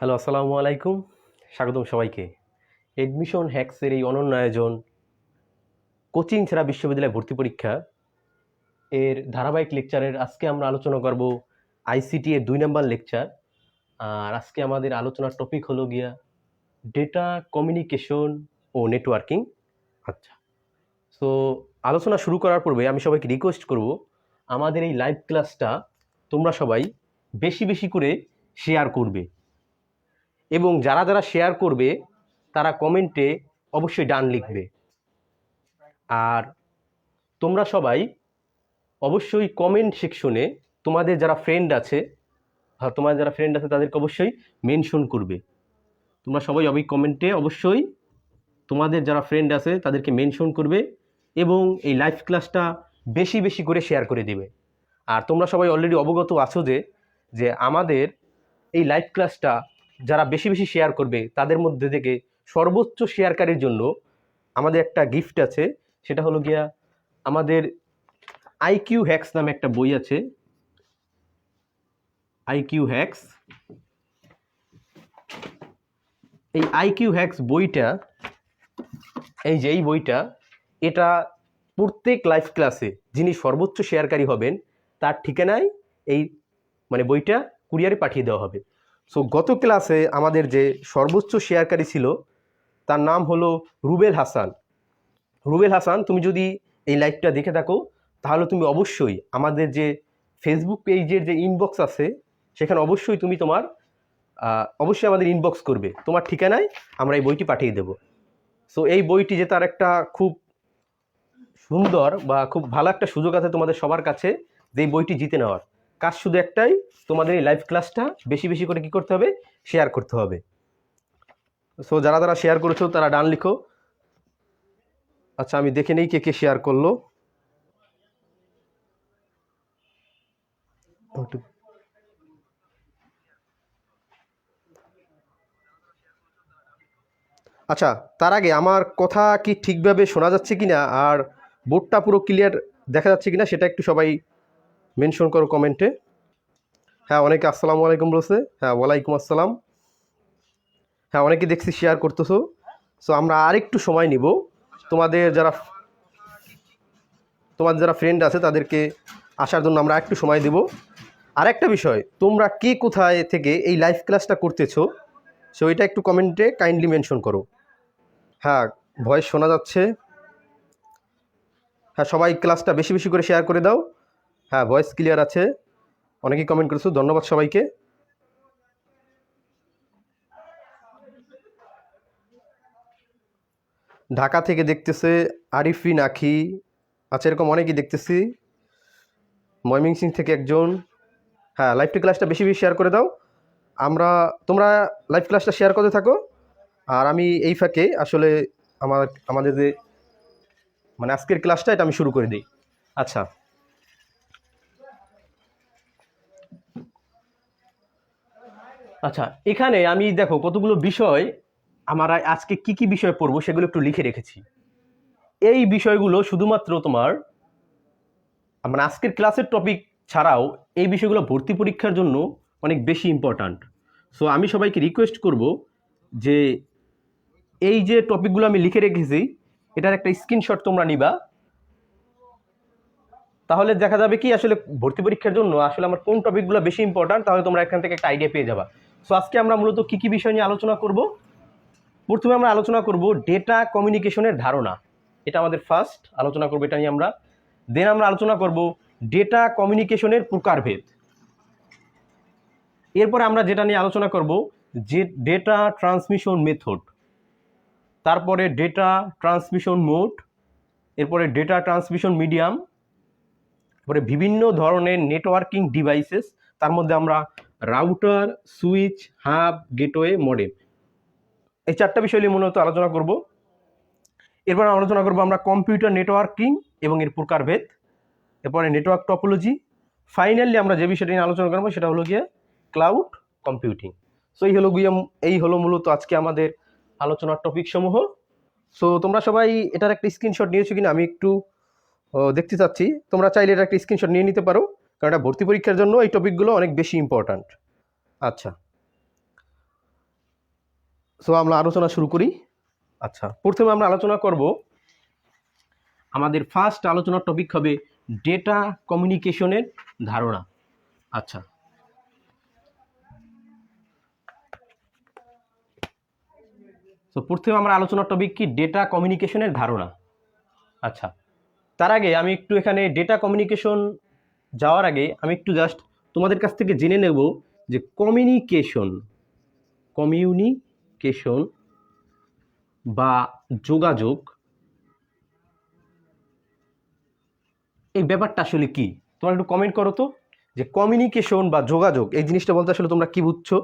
Hello, আসসালামু আলাইকুম। স্বাগতম সবাইকে। এডমিশন হ্যাক্সের এই অনন্য আয়োজন কোচিং ছাড়া বিশ্ববিদ্যালয় ভর্তি পরীক্ষা এর ধারাবাহিক লেকচারের আজকে আমরা আলোচনা করব আইসিটি এর ২ নাম্বার লেকচার। আর আজকে আমাদের আলোচনার টপিক হলো গিয়া ডেটা কমিউনিকেশন ও নেটওয়ার্কিং। আচ্ছা, সো আলোচনা শুরু করার পূর্বে আমি সবাইকে রিকোয়েস্ট করব আমাদের এই লাইভ ক্লাসটা তোমরা সবাই বেশি বেশি করে শেয়ার করবে এবং যারা যারা শেয়ার করবে তারা কমেন্টে অবশ্যই ডান লিখবে। আর তোমরা সবাই অবশ্যই কমেন্ট সেকশনে তোমাদের যারা ফ্রেন্ড আছে তাদেরকে অবশ্যই মেনশন করবে। তোমরা সবাই কমেন্টে অবশ্যই তোমাদের যারা ফ্রেন্ড আছে তাদেরকে মেনশন করবে এবং এই লাইভ ক্লাসটা বেশি বেশি করে শেয়ার করে দিবে। আর তোমরা সবাই অলরেডি অবগত আছো যে আমাদের এই লাইভ ক্লাসটা যারা বেশি বেশি শেয়ার করবে তাদের মধ্যে থেকে সর্বোচ্চ শেয়ারকারীর জন্য আমাদের একটা গিফট আছে। সেটা হলো গিয়া আমাদের আইকিউ হ্যাক্স নামে একটা বই আছে। আইকিউ হ্যাক্স, এই আইকিউ হ্যাক্স বইটা, এই বইটা, এটা প্রত্যেক লাইভ ক্লাসে যিনি সর্বোচ্চ শেয়ারকারী হবেন তার ঠিকানায় এই বইটা কুরিয়ারে পাঠিয়ে দেওয়া হবে। সো গত ক্লাসে আমাদের যে সর্বোচ্চ শেয়ারকারী ছিল তার নাম হলো রুবেল হাসান। রুবেল হাসান, তুমি যদি এই লাইভটা দেখে থাকো তাহলে তুমি অবশ্যই আমাদের যে ফেসবুক পেজের যে ইনবক্স আছে সেখানে অবশ্যই তুমি অবশ্যই আমাদের ইনবক্স করবে, তোমার ঠিকানায় আমরা এই বইটি পাঠিয়ে দেব। সো এই বইটি যে তার একটা খুব সুন্দর বা খুব ভালো একটা সুযোগ আছে তোমাদের সবার কাছে যে এই বইটি জিতে নেওয়ার। কাজ শুধু একটাই, তোমাদের এই লাইভ ক্লাসটা বেশি বেশি করে কি করতে হবে, শেয়ার করতে হবে। সো যারা যারা শেয়ার করেছো তারা ডান লিখো। আচ্ছা, আমি দেখে নেই কে কে শেয়ার করলো। আচ্ছা, তার আগে আমার কথা কি ঠিকভাবে শোনা যাচ্ছে কিনা আর বোর্ডটা পুরো ক্লিয়ার দেখা যাচ্ছে কিনা সেটা একটু সবাই মেনশন করো কমেন্টে। হ্যাঁ, অনেকে আসসালামু আলাইকুম বলছে। হ্যাঁ, ওয়ালাইকুম আসসালাম। হ্যাঁ, অনেকে দেখছি শেয়ার করতেছো। সো আমরা আরেকটু সময় নিব, তোমাদের যারা ফ্রেন্ড আছে তাদেরকে আসার জন্য আমরা একটু সময় দেব। আর একটা বিষয়, তোমরা কে কোথায় থেকে এই লাইভ ক্লাসটা করতেছো সো এটা একটু কমেন্টে কাইন্ডলি মেনশন করো। হ্যাঁ, ভয়েস শোনা যাচ্ছে। হ্যাঁ, সবাই ক্লাসটা বেশি বেশি করে শেয়ার করে দাও। হ্যাঁ, ভয়েস ক্লিয়ার আছে, অনেকেই কমেন্ট করেছো, ধন্যবাদ সবাইকে। ঢাকা থেকে দেখতেছে আরিফিন আখি, আচ্ছা এরকম অনেকেই দেখতেছি। ময়মনসিং থেকে একজন। হ্যাঁ, লাইভ ক্লাসটা বেশি বেশি শেয়ার করে দাও। তোমরা লাইভ ক্লাসটা শেয়ার করতে থাকো আর আমি এই ফাঁকে আসলে আমাদের যে আজকের ক্লাসটা এটা আমি শুরু করে দিই। আচ্ছা, এখানে আমি দেখো কতগুলো বিষয় আমরা আজকে কি কি বিষয় পড়বো সেগুলো একটু লিখে রেখেছি। এই বিষয়গুলো শুধুমাত্র তোমার আজকের ক্লাসের টপিক ছাড়াও এই বিষয়গুলো ভর্তি পরীক্ষার জন্য অনেক বেশি ইম্পর্ট্যান্ট। সো আমি সবাইকে রিকোয়েস্ট করব যে এই যে টপিকগুলো আমি লিখে রেখেছি এটার একটা স্ক্রিনশট তোমরা নিবা, তাহলে দেখা যাবে কি আসলে ভর্তি পরীক্ষার জন্য আসলে আমার কোন টপিকগুলো বেশি ইম্পর্ট্যান্ট, তাহলে তোমরা এখান থেকে একটা আইডিয়া পেয়ে যাবা। সো আজকে আমরা মূলত কি কি বিষয় নিয়ে আলোচনা করব। প্রথমে আমরা আলোচনা করব ডেটা কমিউনিকেশনের ধারণা, এটা আমাদের ফার্স্ট আলোচনা করব, এটা নিয়ে আমরা। দেন আমরা আলোচনা করব ডেটা কমিউনিকেশনের প্রকারভেদ। এরপরে আমরা যেটা নিয়ে আলোচনা করব যে ডেটা ট্রান্সমিশন মেথড, তারপরে ডেটা ট্রান্সমিশন মোড, এরপরে ডেটা ট্রান্সমিশন মিডিয়াম, তারপরে বিভিন্ন ধরনের নেটওয়ার্কিং ডিভাইসেস, তার মধ্যে আমরা router, switch, hub, gateway, modem, এই চারটা বিষয় নিয়ে মূলত আলোচনা করব। এরপর আলোচনা করব আমরা কম্পিউটার নেটওয়ার্কিং এবং এর প্রকারভেদ, এরপরে নেটওয়ার্ক টপোলজি, ফাইনালি আমরা যে বিষয়টা নিয়ে আলোচনা করবো সেটা হলো গিয়ে ক্লাউড কম্পিউটিং। সো এই হলো মূলত আজকে আমাদের আলোচনার টপিক সমূহ। সো তোমরা সবাই এটার একটা স্ক্রিনশট নিয়েছো কিনা আমি একটু দেখতে চাচ্ছি। তোমরা চাইলে এটা একটা স্ক্রিনশট নিয়ে নিতে পারো, কারণ এটা ভর্তি পরীক্ষার জন্য এই টপিকগুলো অনেক বেশি ইম্পর্ট্যান্ট। আচ্ছা, সো আমরা আলোচনা শুরু করি। আচ্ছা, প্রথমে আমরা আলোচনা করব, আমাদের ফার্স্ট আলোচনার টপিক হবে ডেটা কমিউনিকেশনের ধারণা। আচ্ছা, তো প্রথমে আমরা আলোচনার টপিক কি, ডেটা কমিউনিকেশনের ধারণা। আচ্ছা, তার আগে আমি একটু এখানে ডেটা কমিউনিকেশন যাওয়ার আগে আমি একটু জাস্ট তোমাদের কাছ থেকে জেনে নেব যে কমিউনিকেশন বা যোগাযোগ এই ব্যাপারটা আসলে কি। তোমরা একটু কমেন্ট করো তো যে কমিউনিকেশন বা যোগাযোগ এই জিনিসটা বলতে আসলে তোমরা কি বুঝছো।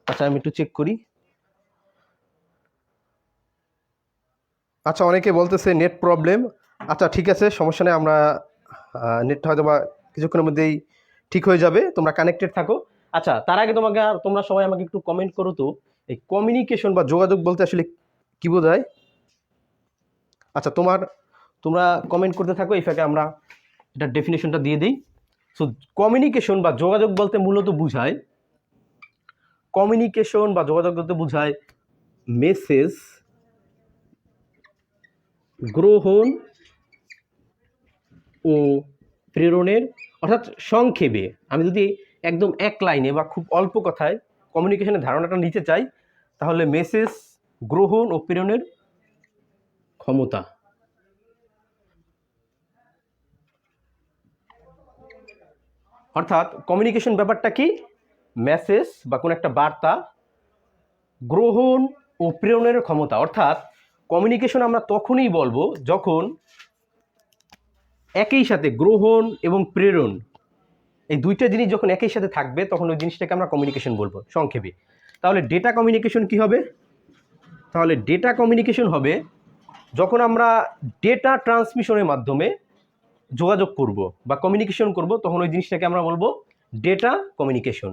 আচ্ছা, আমি একটু চেক করি। আচ্ছা, অনেকে বলতেছে নেট প্রবলেম। আচ্ছা, ঠিক আছে, সমস্যা নেই, আমরা নেটটা হয়তো বা কিছুক্ষণের মধ্যেই ঠিক হয়ে যাবে, তোমরা কানেক্টেড থাকো। আচ্ছা, তার আগে তোমরা সবাই আমাকে একটু কমেন্ট করো তো এই কমিউনিকেশন বা যোগাযোগ বলতে আসলে কি বোঝায়। আচ্ছা, তোমরা কমেন্ট করতে থাকো, এই ফাঁকে আমরা এটা ডেফিনেশনটা দিয়ে দিই। সো কমিউনিকেশন বা যোগাযোগ বলতে মূলত বোঝায় মেসেজ গ্রহণ ও প্রেরণের, অর্থাৎ সংক্ষেপে আমি যদি একদম এক লাইনে বা খুব অল্প কথায় কমিউনিকেশনের ধারণাটা নিতে চাই, তাহলে মেসেজ গ্রহণ ও প্রেরণের ক্ষমতা। অর্থাৎ কমিউনিকেশন ব্যাপারটা কি, মেসেজ বা কোনো একটা বার্তা গ্রহণ ও প্রেরণের ক্ষমতা। অর্থাৎ কমিউনিকেশন আমরা তখনই বলবো যখন একই সাথে গ্রহণ এবং প্রেরণ এই দুইটা জিনিস যখন একই সাথে থাকবে, তখন ওই জিনিসটাকে আমরা কমিউনিকেশন বলবো সংক্ষেপে। তাহলে ডেটা কমিউনিকেশন কি হবে? তাহলে ডেটা কমিউনিকেশন হবে যখন আমরা ডেটা ট্রান্সমিশনের মাধ্যমে যোগাযোগ করব বা কমিউনিকেশন করব, তখন ওই জিনিসটাকে আমরা বলবো ডেটা কমিউনিকেশন।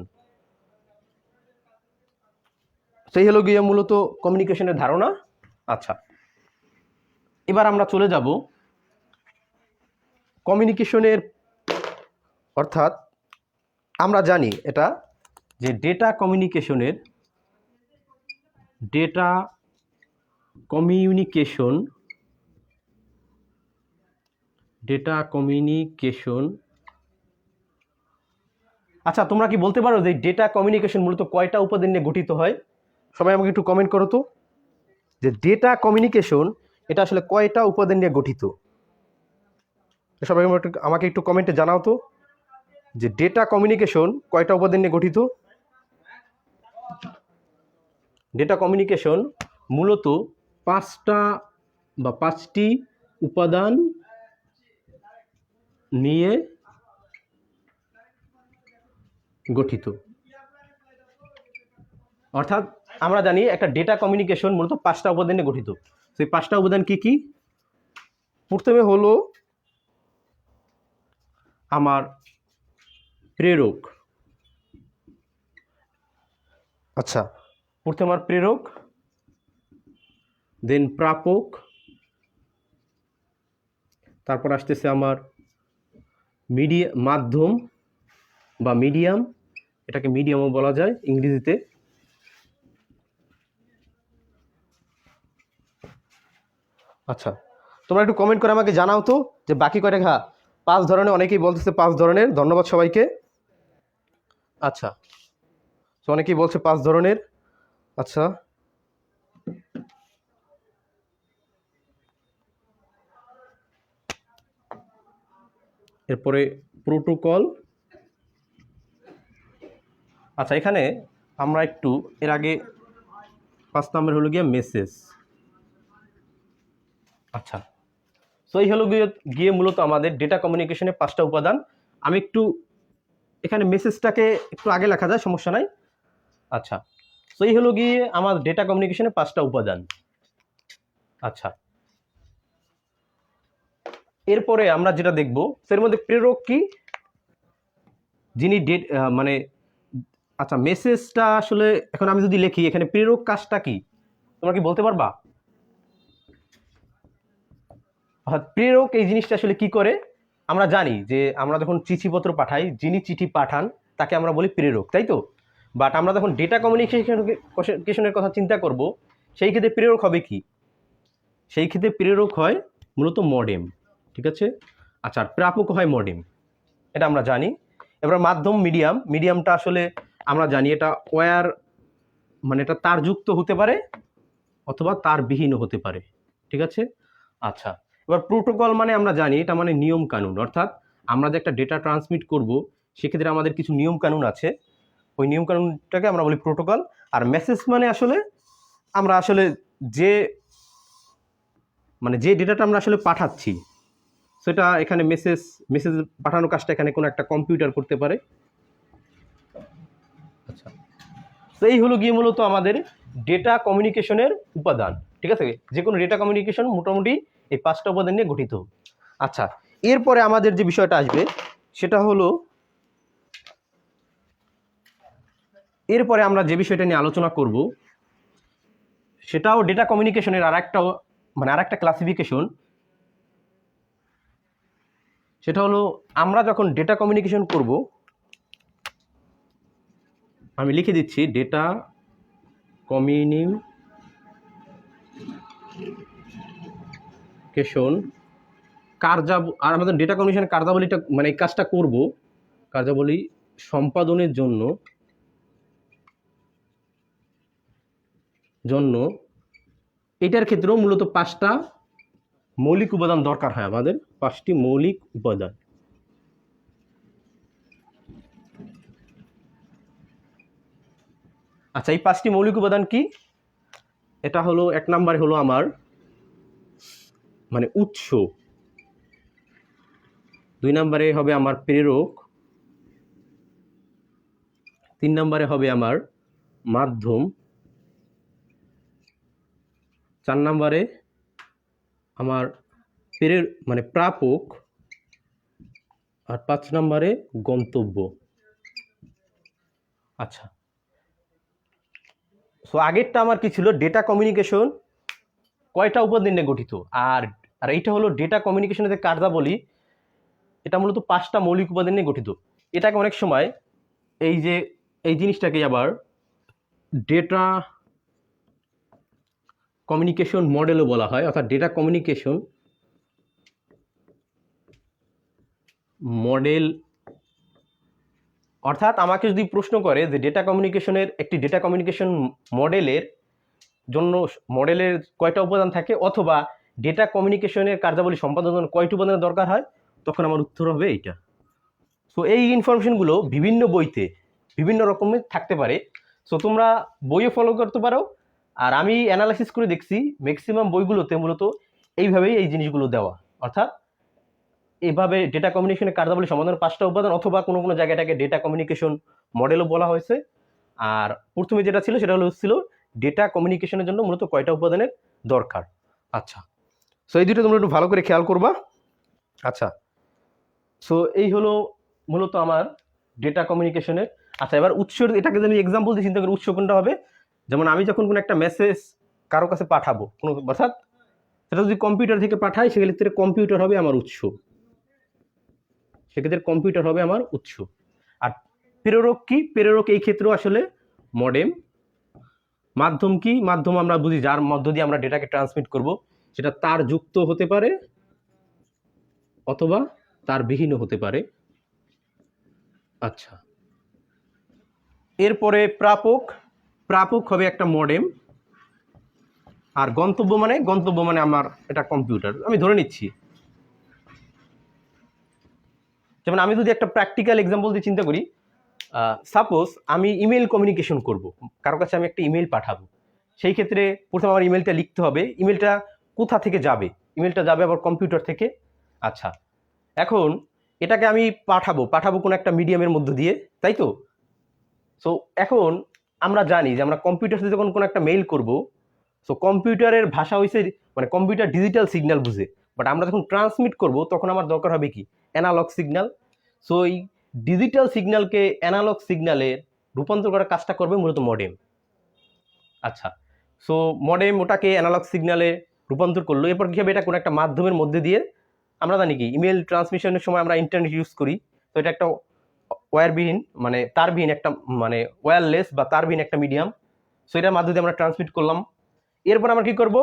সেই হলো গিয়ে মূলত কমিউনিকেশনের ধারণা। আচ্ছা, এবার আমরা চলে যাব কমিউনিকেশনের, অর্থাৎ আমরা জানি এটা যে ডেটা কমিউনিকেশন। আচ্ছা, তোমরা কি বলতে পারো যে ডেটা কমিউনিকেশন মূলত কয়টা উপাদান নিয়ে গঠিত হয়? সবাই আমাকে একটু কমেন্ট করো তো যে ডেটা কমিউনিকেশন এটা আসলে কয়টা উপাদান নিয়ে গঠিত। সবাই আমাকে একটু কমেন্টে জানাও তো যে ডেটা কমিউনিকেশন কয়টা উপাদান নিয়ে গঠিত। ডেটা কমিউনিকেশন মূলত পাঁচটি উপাদান নিয়ে গঠিত। অর্থাৎ আমরা জানি একটা ডেটা কমিউনিকেশন মূলত 5টা উপাদান নিয়ে গঠিত। সেই 5টা উপাদান কি কি? প্রথমে হলো আমার প্রেরক। আচ্ছা, প্রথমে আমার প্রেরক, দেন প্রাপক, তারপর আসতেছে আমার মাধ্যম বা মিডিয়াম, এটাকে মিডিয়ামও বলা যায় ইংরেজিতে। আচ্ছা, তোমরা একটু কমেন্ট করে আমাকে জানাও তো যে বাকি কয়টা 5 ধরনের, অনেকেই বলতেছে 5 ধরনের, ধন্যবাদ সবাইকে। আচ্ছা, তো অনেকেই বলছে 5 ধরনের। আচ্ছা, এরপরে প্রোটোকল। আচ্ছা, এখানে আমরা একটু এর আগে 5 নম্বর হলো গিয়ে মেসেজ। আচ্ছা, তো এই হলো গিয়ে মূলত আমাদের ডেটা কমিউনিকেশনের 5টা উপাদান। আমি একটু এখানে মেসেজটাকে একটু আগে লেখা যায়, সমস্যা নাই। আচ্ছা, তো এই হলো গিয়ে আমার ডেটা কমিউনিকেশনের 5টা উপাদান। আচ্ছা, এরপরে আমরা যেটা দেখব সের মধ্যে প্রেরক কি, যিনি মানে আচ্ছা, মেসেজটা আসলে এখন আমি যদি লিখি এখানে প্রেরক কাজটা কি, তোমরা কি বলতে পারবা? প্রেরক এই জিনিসটা আসলে কি করে? আমরা জানি যে আমরা যখন চিঠিপত্র পাঠাই, যিনি চিঠি পাঠান তাকে আমরা বলি প্রেরক, তাই তো? বাট আমরা যখন ডেটা কমিউনিকেশনের কথা চিন্তা করব, সেই ক্ষেত্রে প্রেরক হবে কি? সেই ক্ষেত্রে প্রেরক হয় মূলত মডেম, ঠিক আছে। আচ্ছা, আর প্রাপক হয় মডেম, এটা আমরা জানি। এবার মাধ্যম, মিডিয়ামটা আসলে আমরা জানি এটা ওয়্যার, মানে এটা তারযুক্ত হতে পারে অথবা তারবিহীনও হতে পারে, ঠিক আছে। আচ্ছা, এবার প্রোটোকল মানে আমরা জানি এটা মানে নিয়ম কানুন, অর্থাৎ আমরা যে একটা ডেটা ট্রান্সমিট করব সেক্ষেত্রে আমাদের কিছু নিয়ম কানুন আছে, ওই নিয়ম কানুনটাকে আমরা বলি প্রোটোকল। আর মেসেজ মানে আসলে আমরা আসলে যে মানে যে ডেটাটা আমরা আসলে পাঠাচ্ছি সেটা এখানে মেসেজ পাঠানোর কাজটা এখানে কোনো একটা কম্পিউটার করতে পারে। আচ্ছা, তো এই হলো গিয়ে মূলত আমাদের ডেটা কমিউনিকেশনের উপাদান, ঠিক আছে। যে কোনো ডেটা কমিউনিকেশন মোটামুটি এই 5টা উপাদান নিয়ে গঠিত। আচ্ছা, এরপরে আমাদের যে বিষয়টা আসবে সেটা হলো, এরপরে আমরা যে বিষয়টা নিয়ে আলোচনা করব সেটাও ডেটা কমিউনিকেশনের আর একটা ক্লাসিফিকেশন। সেটা হলো আমরা যখন ডেটা কমিউনিকেশন করব, আমি লিখে দিচ্ছি ডেটা কমিউনিকেশন আর আমাদের ডেটা কমিউনিকেশনের কার্যাবলীটা মানে এই কাজটা করব, কার্যাবলী সম্পাদনের জন্য এটার ক্ষেত্রেও মূলত 5টা মৌলিক উপাদান দরকার হয়, আমাদের 5টি মৌলিক উপাদান। আচ্ছা, এই 5টি মৌলিক উপাদান কি? এটা হলো 1 নম্বরে হলো আমার মানে উৎস, 2 নম্বরে হবে আমার প্রেরক, 3 নম্বরে হবে আমার মাধ্যম, 4 নম্বরে আমার মানে প্রাপক, আর 5 নম্বরে গন্তব্য। আচ্ছা, সো আগেরটা আমার কি ছিল? ডেটা কমিউনিকেশন কয়টা উপাদান নিয়ে গঠিত, আর এইটা হলো ডেটা কমিউনিকেশনের যে কার্যাবলী, এটা মূলত 5টা মৌলিক উপাদান নিয়ে গঠিত। এটাকে অনেক সময় এই জিনিসটাকে আবার ডেটা কমিউনিকেশন মডেলও বলা হয়, অর্থাৎ ডেটা কমিউনিকেশন মডেল। অর্থাৎ আমাকে যদি প্রশ্ন করে যে ডেটা কমিউনিকেশনের একটি ডেটা কমিউনিকেশন মডেলের কয়টা উপাদান থাকে, অথবা ডেটা কমিউনিকেশনের কার্যাবলী সম্পাদনের জন্য কয়টি উপাদানের দরকার হয়, তখন আমার উত্তর হবে এইটা। সো এই ইনফরমেশনগুলো বিভিন্ন বইতে বিভিন্ন রকমের থাকতে পারে, সো তোমরা বইও ফলো করতে পারো। আর আমি অ্যানালাইসিস করে দেখছি ম্যাক্সিমাম বইগুলোতে মূলত এইভাবেই এই জিনিসগুলো দেওয়া, অর্থাৎ এভাবে ডেটা কমিউনিকেশনের কার্যাবলী সমাধানের 5টা উপাদান, অথবা কোনো কোনো জায়গায় এটাকে ডেটা কমিউনিকেশন মডেলও বলা হয়েছে। আর প্রথমে যেটা ছিল সেটা হচ্ছিল ডেটা কমিউনিকেশনের জন্য মূলত কয়টা উপাদানের দরকার। আচ্ছা, সো এই দুটো তোমরা একটু ভালো করে খেয়াল করবা। আচ্ছা, সো এই হলো মূলত আমার ডেটা কমিউনিকেশনের। আচ্ছা, এবার উৎসের, এটাকে যদি এক্সাম্পল দিয়ে চিন্তা করি উৎস কোনটা হবে, যেমন আমি যখন কোনো একটা মেসেজ কারো কাছে পাঠাবো, অর্থাৎ সেটা যদি কম্পিউটার থেকে পাঠাই, সেক্ষেত্রে কম্পিউটার হবে আমার উৎস, আর প্রেরক কি? প্রেরক এই ক্ষেত্রেও আসলে মডেম। মাধ্যম কি? মাধ্যম আমরা বুঝি যার মধ্য দিয়ে আমরা ডেটাকে ট্রান্সমিট করব, সেটা তার যুক্ত হতে পারে অথবা তার বিহীনও হতে পারে। আচ্ছা, এরপরে প্রাপক হবে একটা মডেম। আর গন্তব্য মানে আমার এটা কম্পিউটার, আমি ধরে নিচ্ছি। যেমন আমি যদি একটা প্র্যাকটিক্যাল এক্সাম্পল দিয়ে চিন্তা করি, সাপোজ আমি ইমেল কমিউনিকেশন করব, কারো কাছে আমি একটা ইমেল পাঠাবো, সেই ক্ষেত্রে প্রথমে আমার ইমেলটা লিখতে হবে। ইমেলটা কোথা থেকে যাবে? ইমেলটা যাবে আবার কম্পিউটার থেকে। আচ্ছা, এখন এটাকে আমি পাঠাবো কোনো একটা মিডিয়ামের মধ্য দিয়ে, তাই তো? সো এখন আমরা জানি যে আমরা কম্পিউটার থেকে যখন কোনো একটা মেইল করব, সো কম্পিউটারের ভাষা হইছে মানে কম্পিউটার ডিজিটাল সিগন্যাল বুঝে, বাট আমরা যখন ট্রান্সমিট করব তখন আমার দরকার হবে কি? Analog signal. সো এই ডিজিটাল সিগন্যালকে অ্যানালগ সিগন্যালে রূপান্তর করার কাজটা করবে মূলত মডেম। আচ্ছা, সো মডেম ওটাকে অ্যানালগ সিগন্যালে রূপান্তর করলো, এরপর কী হবে? এটা কোনো একটা মাধ্যমের মধ্যে দিয়ে, আমরা জানি কি ইমেল ট্রান্সমিশনের সময় আমরা ইন্টারনেট ইউজ করি, তো এটা একটা ওয়্যারবিহীন মানে তারবিহীন একটা মানে ওয়্যারলেস বা তারবিহীন একটা মিডিয়াম, সো এটার মাধ্যমে আমরা ট্রান্সমিট করলাম। এরপর আমরা কি করব,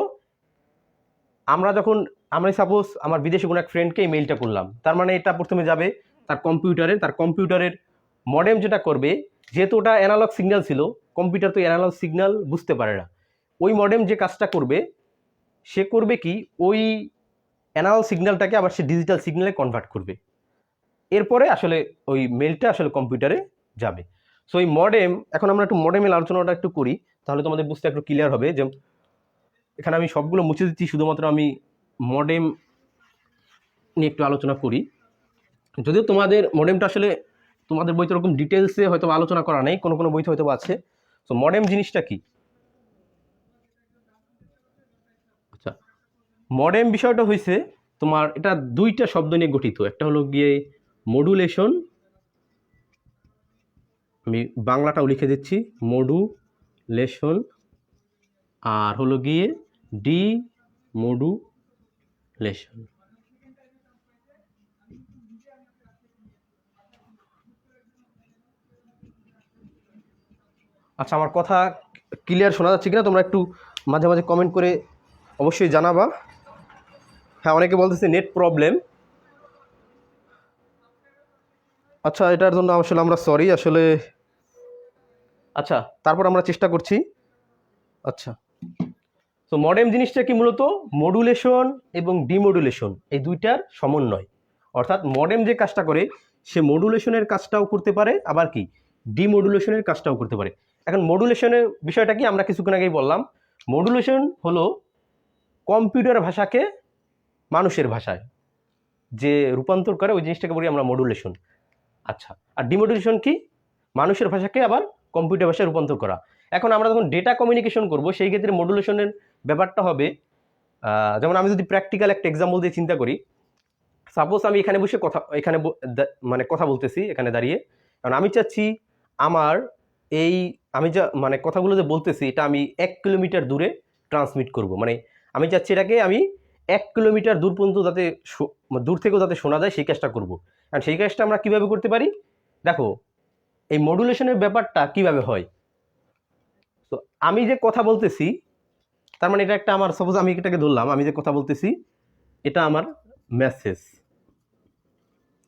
আমরা সাপোজ আমার বিদেশে কোনো এক ফ্রেন্ডকে এই মেইলটা করলাম, তার মানে এটা প্রথমে যাবে তার কম্পিউটারের মডেম যেটা করবে, যেহেতু ওটা অ্যানালগ সিগন্যাল ছিল, কম্পিউটার তো অ্যানালগ সিগন্যাল বুঝতে পারে না, ওই মডেম যে কাজটা করবে সে করবে কি, ওই অ্যানালগ সিগন্যালটাকে আবার সে ডিজিটাল সিগন্যালে কনভার্ট করবে, এরপরে আসলে ওই মেইলটা আসলে কম্পিউটারে যাবে। সো এই মডেম, এখন আমরা একটু মডেমের আলোচনাটা একটু করি, তাহলে তোমাদের বুঝতে একটু ক্লিয়ার হবে। যে এখানে আমি সবগুলো মুছে দিচ্ছি, শুধুমাত্র আমি মডেম নিয়ে একটু আলোচনা করি। যদিও তোমাদের মডেমটা আসলে তোমাদের বইতে এরকম ডিটেলসে হয়তো আলোচনা করা নেই, কোনো কোনো বইতে হয়তো আছে। সো মডেম জিনিসটা কি? আচ্ছা, মডেম বিষয়টা হয়েছে তোমার, এটা দুইটা শব্দ নিয়ে গঠিত, একটা হলো গিয়ে মডুলেশন, আমি বাংলাটাও লিখে দিচ্ছি, মডুলেশন, আর হলো গিয়ে ডিমডুলেশন। আচ্ছা, আমার কথা ক্লিয়ার শোনা যাচ্ছে কিনা তোমরা একটু মাঝে মাঝে কমেন্ট করে অবশ্যই জানাবা। হ্যাঁ, অনেকে বলতেছে নেট প্রবলেম। আচ্ছা, এটার জন্য আসলে আমরা সরি আসলে। আচ্ছা, তারপর আমরা চেষ্টা করছি। আচ্ছা, তো মডেম জিনিসটা কি, মূলত মডুলেশন এবং ডিমডুলেশন এই দুইটার সমন্বয়। অর্থাৎ মডেম যে কাজটা করে সে মডুলেশনের কাজটাও করতে পারে, আবার কি ডিমডুলেশনের কাজটাও করতে পারে। এখন মডুলেশনের বিষয়টা কি, আমরা কিছুক্ষণ আগেই বললাম, মডুলেশন হলো কম্পিউটার ভাষাকে মানুষের ভাষায় যে রূপান্তর করে, ওই জিনিসটাকে বলি আমরা মডুলেশন। আচ্ছা, আর ডিমডুলেশন কি, মানুষের ভাষাকে আবার কম্পিউটার ভাষায় রূপান্তর করা। এখন আমরা যখন ডেটা কমিউনিকেশন করব, সেই ক্ষেত্রে মডুলেশনের ব্যাপারটা হবে, যেমন আমি যদি প্র্যাকটিক্যাল একটা এক্সাম্পল দিয়ে চিন্তা করি, সাপোজ আমি এখানে বসে মানে কথা বলতেছি এখানে দাঁড়িয়ে, কারণ আমি চাচ্ছি আমার আমি যা মানে কথাগুলো যে বলতেছি এটা আমি 1 কিলোমিটার দূরে ট্রান্সমিট করব, মানে আমি চাচ্ছি এটাকে আমি 1 কিলোমিটার দূর পর্যন্ত যাতে দূর থেকেও যাতে শোনা যায় সেই কাজটা করব। কারণ সেই কাজটা আমরা কিভাবে করতে পারি, দেখো এই মডুলেশনের ব্যাপারটা কিভাবে হয়। তো আমি যে কথা বলতেছি, তার মানে এটা একটা আমার, সাপোজ আমি এটাকে ধরলাম, আমি যে কথা বলতেছি এটা আমার মেসেজ,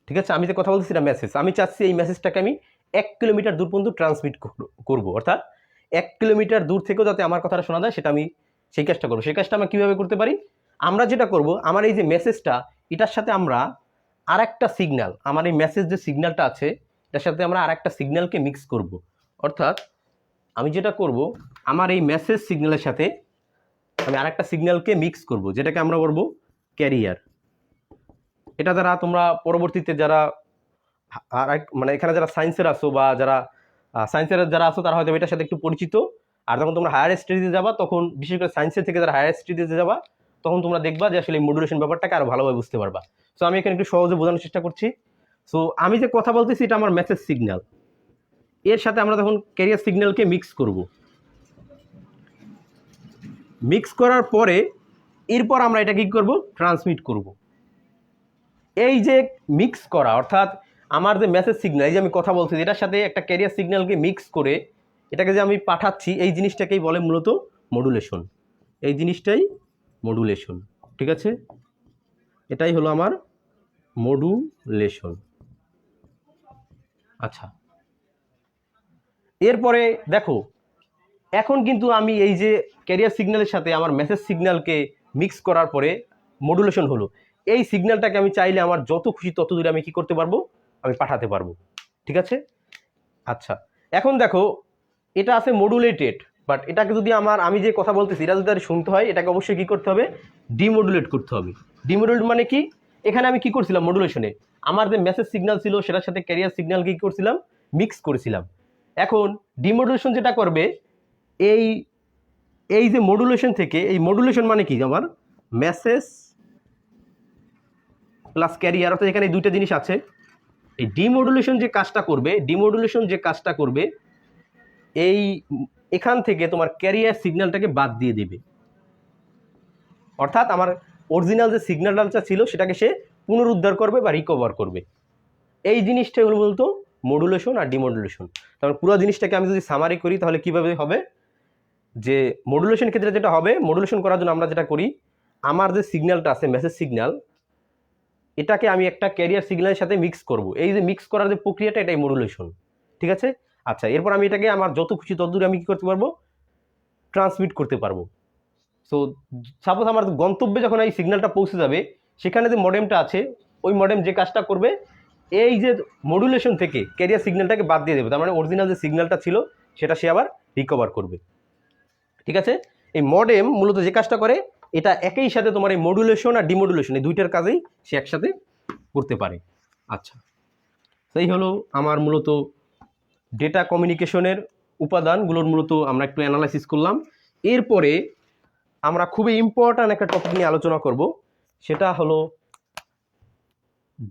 ঠিক আছে, আমি যে কথা বলতেছি এটা মেসেজ, আমি চাচ্ছি এই মেসেজটাকে আমি 1 কিলোমিটার দূর পর্যন্ত ট্রান্সমিট করব, অর্থাৎ 1 কিলোমিটার দূর থেকেও যাতে আমার কথাটা শোনা যায় সেটা আমি সেই কাজটা করবো। সেই কাজটা আমরা কীভাবে করতে পারি, আমরা যেটা করব, আমার এই যে মেসেজটা, এটার সাথে আমরা আর একটা সিগন্যাল, আমার এই মেসেজ যে সিগন্যালটা আছে এটার সাথে আমরা আর একটা সিগন্যালকে মিক্স করব। অর্থাৎ আমি যেটা করব, আমার এই মেসেজ সিগন্যালের সাথে আমি আর একটা সিগন্যালকে মিক্স করব, যেটাকে আমরা বলবো ক্যারিয়ার। এটা যারা তোমরা পরবর্তীতে যারা মানে এখানে যারা সায়েন্সের আসো বা যারা সায়েন্সের যারা আসো তারা হয়তো এটার সাথে একটু পরিচিত। আর যখন তোমরা হায়ার স্টাডিজে যাবা, তখন বিশেষ করে সায়েন্সের থেকে যারা হায়ার স্টাডিজে যাবা, তখন তোমরা দেখবা যে আসলে এই মডুলেশন ব্যাপারটাকে আরো ভালোভাবে বুঝতে পারবা। সো আমি এখানে একটু সহজে বোঝানোর চেষ্টা করছি। সো আমি যে কথা বলতেছি এটা আমার মেসেজ সিগন্যাল, এর সাথে আমরা তখন ক্যারিয়ার সিগন্যালকে মিক্স করব। মিক্স করার পরে এরপর আমরা এটা কি করব, ট্রান্সমিট করব। এই যে মিক্স করা, অর্থাৎ আমার যে মেসেজ সিগন্যাল, এই যে আমি কথা বলছি এটার সাথে একটা ক্যারিয়ার সিগন্যালকে মিক্স করে এটাকে যে আমি পাঠাচ্ছি, এই জিনিসটাকেই বলে মূলত মডুলেশন। এই জিনিসটাই মডুলেশন, ঠিক আছে, এটাই হলো আমার মডুলেশন। আচ্ছা, এরপরে দেখো, এখন কিন্তু আমি এই যে ক্যারিয়ার সিগন্যালের সাথে আমার মেসেজ সিগন্যালকে মিক্স করার পরে মডুলেশন হলো, এই সিগন্যালটাকে আমি চাইলে আমার যত খুশি তত দূরে আমি কি করতে পারবো, আমি পাঠাতে পারবো, ঠিক আছে। আচ্ছা, এখন দেখো এটা আছে মডুলেটেড, বাট এটাকে যদি আমি যে কথা বলতেছি এটা যদি শুনতে হয়, এটাকে অবশ্যই কি করতে হবে, ডিমডুলেট করতে হবে। ডিমডুলেট মানে কি, এখানে আমি কি করছিলাম মডুলেশনে, আমার যে মেসেজ সিগন্যাল ছিল সেটার সাথে ক্যারিয়ার সিগন্যাল কি করছিলাম, মিক্স করেছিলাম। এখন ডিমডুলেশন যেটা করবে, এই যে মডুলেশন থেকে, এই মডুলেশন মানে কি, আমার মেসেজ প্লাস ক্যারিয়ার, অর্থাৎ এখানে দুইটা জিনিস আছে। এই ডিমডুলেশন যে কাজটা করবে এই এখান থেকে তোমার ক্যারিয়ার সিগন্যালটাকে বাদ দিয়ে দেবে, অর্থাৎ আমার অরিজিনাল যে সিগন্যালটা ছিল সেটাকে সে পুনরুদ্ধার করবে বা রিকভার করবে। এই জিনিসটাই হলো মূলত মডুলেশন আর ডিমডুলেশন। তারপর পুরো জিনিসটাকে আমি যদি সামারি করি তাহলে কিভাবে হবে, যে মডুলেশন ক্ষেত্রে যেটা হবে, মডুলেশন করার জন্য আমরা যেটা করি, আমার যে সিগন্যালটা আছে মেসেজ সিগন্যাল, এটাকে আমি একটা ক্যারিয়ার সিগন্যালের সাথে মিক্স করব। এই যে মিক্স করার যে প্রক্রিয়াটা, এটাই মডুলেশন। ঠিক আছে? আচ্ছা, এরপর আমি এটাকে আমার যত খুশি তত দূরে আমি কি করতে পারবো, ট্রান্সমিট করতে পারবো। সো সাপোজ আমার গন্তব্যে যখন এই সিগন্যালটা পৌঁছে যাবে, সেখানে যে মডেমটা আছে, ওই মডেম যে কাজটা করবে, এই যে মডুলেশন থেকে ক্যারিয়ার সিগন্যালটাকে বাদ দিয়ে দেবে। তার মানে অরিজিনাল যে সিগন্যালটা ছিল সেটা সে আবার রিকভার করবে। ঠিক আছে? এই মডেম মূলত যে কাজটা করে, এটা একই সাথে তোমার এই মডুলেশন আর ডিমডুলেশন এই দুইটার কাজেই সে একসাথে করতে পারে। আচ্ছা, সেই হলো আমার মূলত ডেটা কমিউনিকেশনের উপাদানগুলোর মূলত আমরা একটু অ্যানালাইসিস করলাম। এরপরে আমরা খুবই ইম্পর্ট্যান্ট একটা টপিক নিয়ে আলোচনা করব, সেটা হলো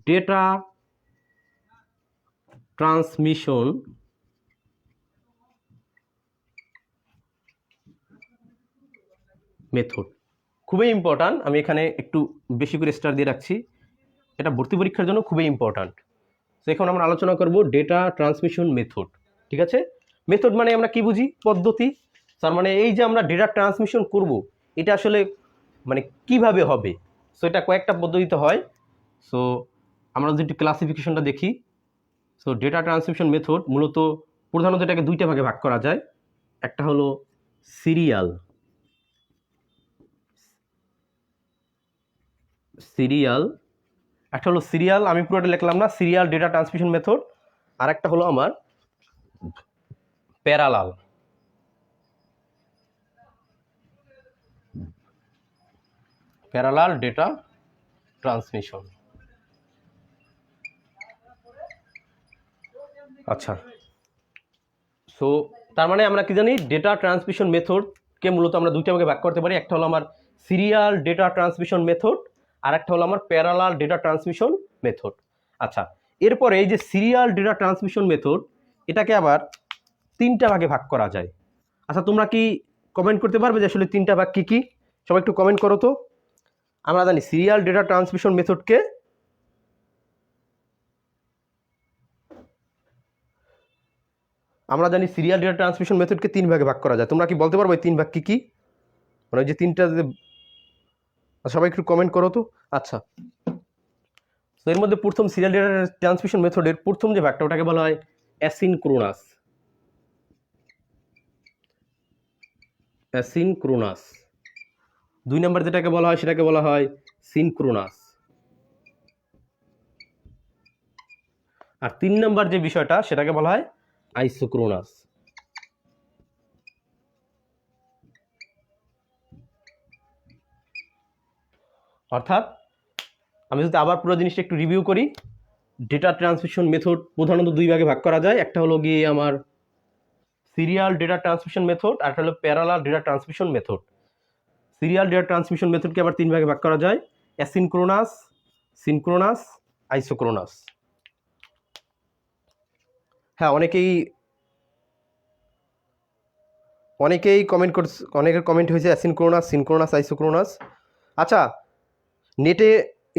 ডেটা ট্রান্সমিশন মেথড। খুবই ইম্পর্ট্যান্ট, আমি এখানে একটু বেশি করে স্টার দিয়ে রাখছি, এটা ভর্তি পরীক্ষার জন্য খুবই ইম্পর্ট্যান্ট। তো এখন আমরা আলোচনা করব ডেটা ট্রান্সমিশন মেথড। ঠিক আছে? মেথড মানে আমরা কি বুঝি, পদ্ধতি। তার মানে এই যে আমরা ডেটা ট্রান্সমিশন করব, এটা আসলে মানে কিভাবে হবে। সো এটা কয়েকটা পদ্ধতিতে হয়। সো আমরা যদি একটু ক্লাসিফিকেশনটা দেখি, সো ডেটা ট্রান্সমিশন মেথড মূলত প্রধানত এটাকে দুইটা ভাগে ভাগ করা যায়। একটা হলো সিরিয়াল একটা হলো সিরিয়াল, আমি পুরোটা লিখলাম না, সিরিয়াল ডেটা ট্রান্সমিশন মেথড। আর একটা হলো আমার প্যারালাল ডেটা ট্রান্সমিশন। আচ্ছা, সো তার মানে আমরা কি জানি, ডেটা ট্রান্সমিশন মেথডকে মূলত আমরা দুইটা ভাগে ভাগ করতে পারি। একটা হলো আমার সিরিয়াল ডেটা ট্রান্সমিশন মেথড, আর একটা হলো আমার প্যারালাল ডেটা ট্রান্সমিশন মেথড। আচ্ছা, এরপরে এই যে সিরিয়াল ডেটা ট্রান্সমিশন মেথড, এটাকে আবার তিনটা ভাগে ভাগ করা যায়। আচ্ছা, তোমরা কি কমেন্ট করতে পারবে যে আসলে তিনটা ভাগ কি কি? সবাই একটু কমেন্ট করো তো। আমরা জানি সিরিয়াল ডেটা ট্রান্সমিশন মেথডকে তিন ভাগে ভাগ করা যায়। তোমরা কি বলতে পারবে তিন ভাগ কি কি, মানে ওই যে তিনটা যে, সবাই একটু কমেন্ট করো তো। আচ্ছা, তো এর মধ্যে প্রথম সিরিয়াল ডেটা ট্রান্সমিশন মেথডের প্রথম যে ভাগটা, ওটাকে বলা হয় অ্যাসিনক্রোনাস। দুই নম্বর যেটাকে বলা হয় সেটাকে বলা হয় সিনক্রোনাস। আর তিন নম্বর যে বিষয়টা সেটাকে বলা হয় আইসোক্রোনাস। অর্থাৎ আমি যদি আবার পুরো জিনিসটা একটু রিভিউ করি, ডেটা ট্রান্সমিশন মেথড প্রধানত দুই ভাগে ভাগ করা যায়। একটা হলো গিয়ে আমার সিরিয়াল ডেটা ট্রান্সমিশন মেথড, আর একটা হলো parallel data transmission method. Serial data transmission মেথডকে আবার তিন ভাগে ভাগ করা যায়, অ্যাসিনক্রোনাস, সিনক্রোনাস, আইসোক্রোনাস। হ্যাঁ, অনেকেই কমেন্ট করছে, অনেকের কমেন্ট হয়েছে অ্যাসিনক্রোনাস, সিনক্রোনাস, আইসোক্রোনাস। আচ্ছা, নেটে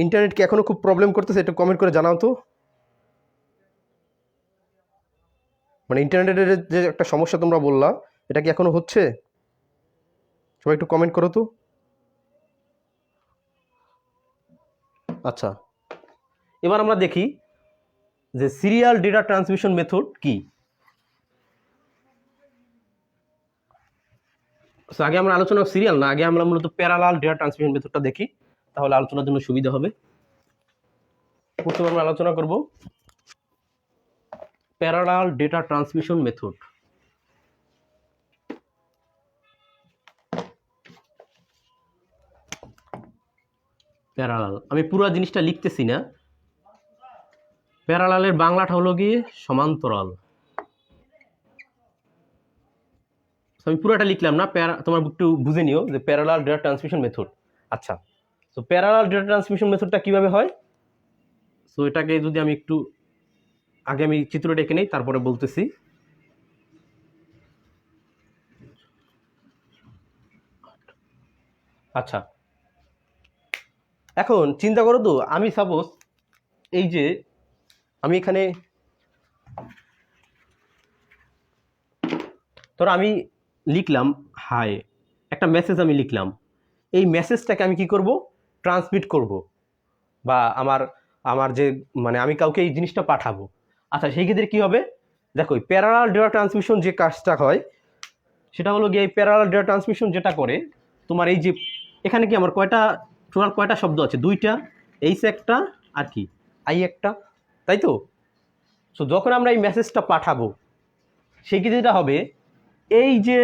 ইন্টারনেট কি এখনো খুব প্রবলেম করতেছে? একটু কমেন্ট করে জানাও তো। মানে ইন্টারনেটের যে একটা সমস্যা তোমরা বললা, এটা কি এখনো হচ্ছে? সবাই একটু কমেন্ট করো তো। আচ্ছা, এবার আমরা দেখি যে সিরিয়াল ডেটা ট্রান্সমিশন মেথড কি। আগে আমরা আলোচনা সিরিয়াল না, আগে আমরা মূলত প্যারালাল ডেটা ট্রান্সমিশন মেথডটা দেখি, তাহলে আলোচনার জন্য সুবিধা হবে। প্রথমে আমরা আলোচনা করব parallel data transmission method. Parallel, আমি পুরো জিনিসটা লিখতেছি না, প্যারালালের বাংলাটা হলো গিয়ে সমান্তরাল। আমি পুরোটা লিখলাম না, তোমার একটু বুঝে নিও যে প্যারালাল ডেটা ট্রান্সমিশন মেথড। আচ্ছা, তো প্যারালাল ডেটা ট্রান্সমিশন মেথডটা কিভাবে হয়, সো এটাকে যদি আমি একটু আগে আমি চিত্রটা এঁকে নেই, তারপরে বলতেছি। আচ্ছা, এখন চিন্তা করো তো, আমি সাপোজ এই যে আমি এখানে ধরো আমি লিখলাম হাই, একটা মেসেজ আমি লিখলাম, এই মেসেজটাকে আমি কি করব, ট্রান্সমিট করব, বা আমার আমার যে মানে আমি কাউকে এই জিনিসটা পাঠাবো। আচ্ছা, সেই ক্ষেত্রে কী হবে, দেখো প্যারালাল ডেটা ট্রান্সমিশন যে কাজটা হয় সেটা হলো গিয়ে এই প্যারালাল ডেটা ট্রান্সমিশন যেটা করে, তোমার এই যে এখানে কি আমার কয়টা টোটাল কয়টা শব্দ আছে, দুইটা, এইচ একটা আর কি আই একটা, তাই তো। সো যখন আমরা এই মেসেজটা পাঠাবো সেই ক্ষেত্রে যেটা হবে, এই যে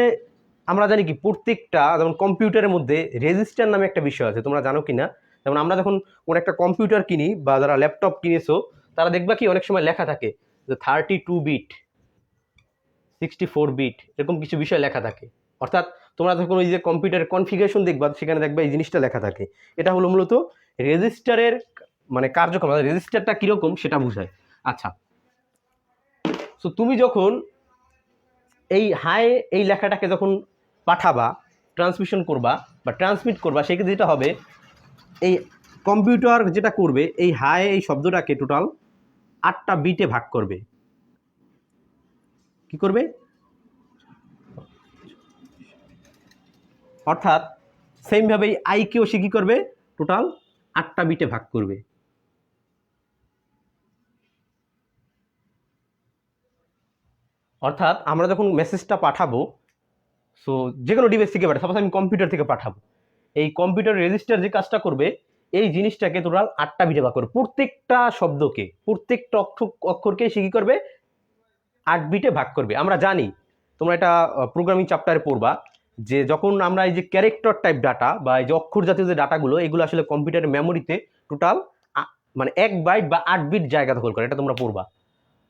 আমরা জানি কি প্রত্যেকটা যেমন কম্পিউটারের মধ্যে রেজিস্টার নামে একটা বিষয় আছে, তোমরা জানো কি না। যেমন আমরা যখন কোনো একটা কম্পিউটার কিনি বা যারা ল্যাপটপ কিনেছো তারা দেখবা কি অনেক সময় লেখা থাকে যে 32 বিট, 64 বিট, এরকম কিছু বিষয় লেখা থাকে। অর্থাৎ তোমরা যখন ওই যে কম্পিউটারের কনফিগারেশন দেখবা সেখানে দেখবা এই জিনিসটা লেখা থাকে। এটা হলো মূলত রেজিস্টারের মানে কার্যক্রম, রেজিস্টারটা কীরকম সেটা বোঝায়। আচ্ছা, সো তুমি যখন এই হাই এই লেখাটাকে যখন পাঠাবা, ট্রান্সমিশন করবা বা ট্রান্সমিট করবা, সেক্ষেত্রে যেটা হবে, এই কম্পিউটার যেটা করবে এই হাই এই শব্দটাকে টোটাল 8টা বিটে ভাগ করবে। কি করবে, অর্থাৎ সেমভাবে এই আইকেও সে কী করবে, টোটাল 8টা বিটে ভাগ করবে। অর্থাৎ আমরা যখন মেসেজটা পাঠাবো, সো যে কোনো ডিভাইস থেকে পাঠাবো, সাপোজ আমি কম্পিউটার থেকে পাঠাবো, এই কম্পিউটার রেজিস্টার যে কাজটা করবে এই জিনিসটাকে টোটাল 8টা বিটে ভাগ করবে। প্রত্যেকটা শব্দকে, প্রত্যেকটা অক্ষরকে সে কী করবে, 8 বিটে ভাগ করবে। আমরা জানি, তোমরা এটা প্রোগ্রামিং চ্যাপ্টারে পড়বা, যে যখন আমরা এই যে ক্যারেক্টার টাইপ ডাটা বা এই যে অক্ষর জাতীয় যে ডাটাগুলো, এগুলো আসলে কম্পিউটারের মেমোরিতে টোটাল মানে 1 বাইট বা 8 বিট জায়গা দখল করে, এটা তোমরা পড়বা।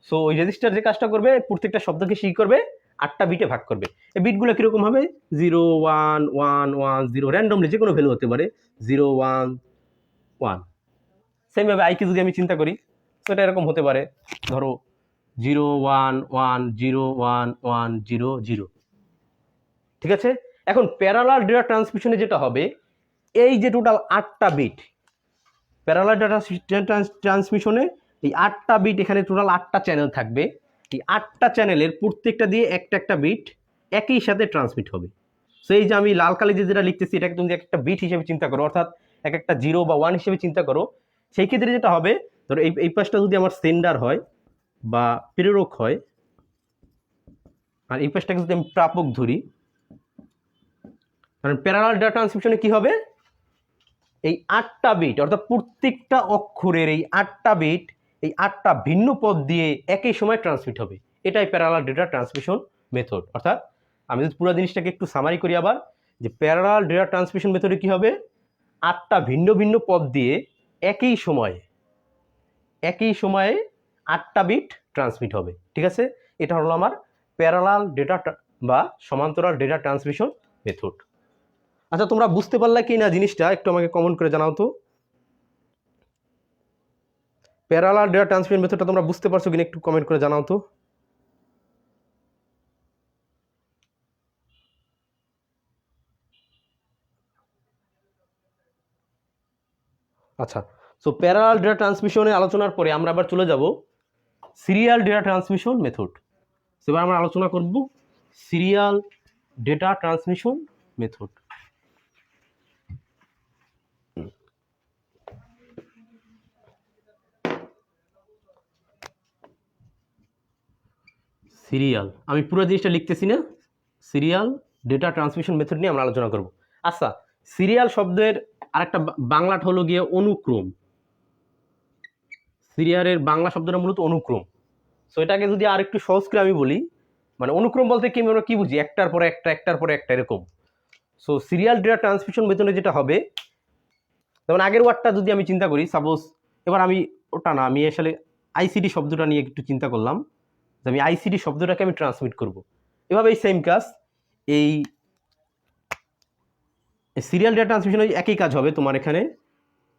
সো ওই রেজিস্টার যে কাজটা করবে প্রত্যেকটা শব্দকে সে করবে 8টা বিটে ভাগ করবে। এই বিটগুলো কীরকম হবে, 0 1 1 1 0, র্যান্ডমলি যে কোনো ভ্যালু হতে পারে, 0 1 1। সেমভাবে আইকে যদি আমি চিন্তা করি, তো এটা এরকম হতে পারে, ধরো 0 1 1 0 1 1 0 0। ঠিক আছে। এখন প্যারালাল ডেটা ট্রান্সমিশনে যেটা হবে, এই যে টোটাল 8টা বিট, প্যারালাল ডেটা ট্রান্সমিশনে এই 8টা বিট, এখানে টোটাল 8টা চ্যানেল থাকবে। এই 8টা চ্যানেলের প্রত্যেকটা দিয়ে একটা একটা বিট একই সাথে ট্রান্সমিট হবে। সো এই যে আমি লাল কালি যেটা লিখতেছি, এটাকে তুমি একটা বিট হিসেবে চিন্তা করো, অর্থাৎ এক একটা 0 বা 1 হিসেবে চিন্তা করো। সেই ক্ষেত্রে যেটা হবে, ধরো এই পাশটা যদি আমার সেন্ডার হয় বা প্রেরক হয়, আর এই পাশটাকে যদি আমি প্রাপক ধরি, কারণ প্যারালাল ডেটা ট্রান্সমিশনে কি হবে, এই 8টা বিট অর্থাৎ প্রত্যেকটা অক্ষরের এই 8টা বিট, এই 8টা ভিন্ন পদ দিয়ে একই সময় ট্রান্সমিট হবে। এটাই প্যারালাল ডেটা ট্রান্সমিশন মেথড। অর্থাৎ আমি যদি পুরো জিনিসটাকে একটু সামারি করি আবার, যে প্যারালাল ডেটা ট্রান্সমিশন মেথডে কি হবে, 8টা ভিন্ন ভিন্ন পদ দিয়ে একই সময়ে 8টা বিট ট্রান্সমিট হবে। ঠিক আছে, এটা হলো আমার প্যারালাল ডেটা বা সমান্তরাল ডেটা ট্রান্সমিশন মেথড। আচ্ছা, তোমরা বুঝতে পারলে কি না জিনিসটা একটু আমাকে কমেন্ট করে জানাও তো। প্যারালাল ডেটা ট্রান্সমিশন মেথডটা তোমরা বুঝতে পারছো কিনা একটু কমেন্ট করে জানাও তো। আচ্ছা, সো প্যারালাল ডেটা ট্রান্সমিশনের আলোচনার পরে আমরা আবার চলে যাব সিরিয়াল ডেটা ট্রান্সমিশন মেথড। এবার আমরা আলোচনা করব serial data transmission method. Serial, আমি পুরো জিনিসটা লিখতেছি না, সিরিয়াল ডেটা ট্রান্সমিশন মেথড নিয়ে আমরা আলোচনা করব। আচ্ছা, সিরিয়াল শব্দের আরেকটা বাংলাটা হলো গিয়ে অনুক্রম। সিরিয়ালের বাংলা শব্দটা মূলত অনুক্রম। সো এটাকে যদি আর একটু সহজ করে আমি বলি, মানে অনুক্রম বলতে কি আমরা কি বুঝি, একটার পরে একটা একটার পরে একটা এরকম। সো সিরিয়াল ডেটা ট্রান্সমিশন মেথডে যেটা হবে, যেমন আগের ওয়ার্ডটা যদি আমি চিন্তা করি, সাপোজ এবার আমি ওটা না, আমি আসলে আইসিডি শব্দটা নিয়ে একটু চিন্তা করলাম, যে আমি আইসিডি শব্দটাকে আমি ট্রান্সমিট করব। এভাবে এই সেম কাজ, এই সিরিয়াল ডেটা ট্রান্সমিশনে একই কাজ হবে। তোমার এখানে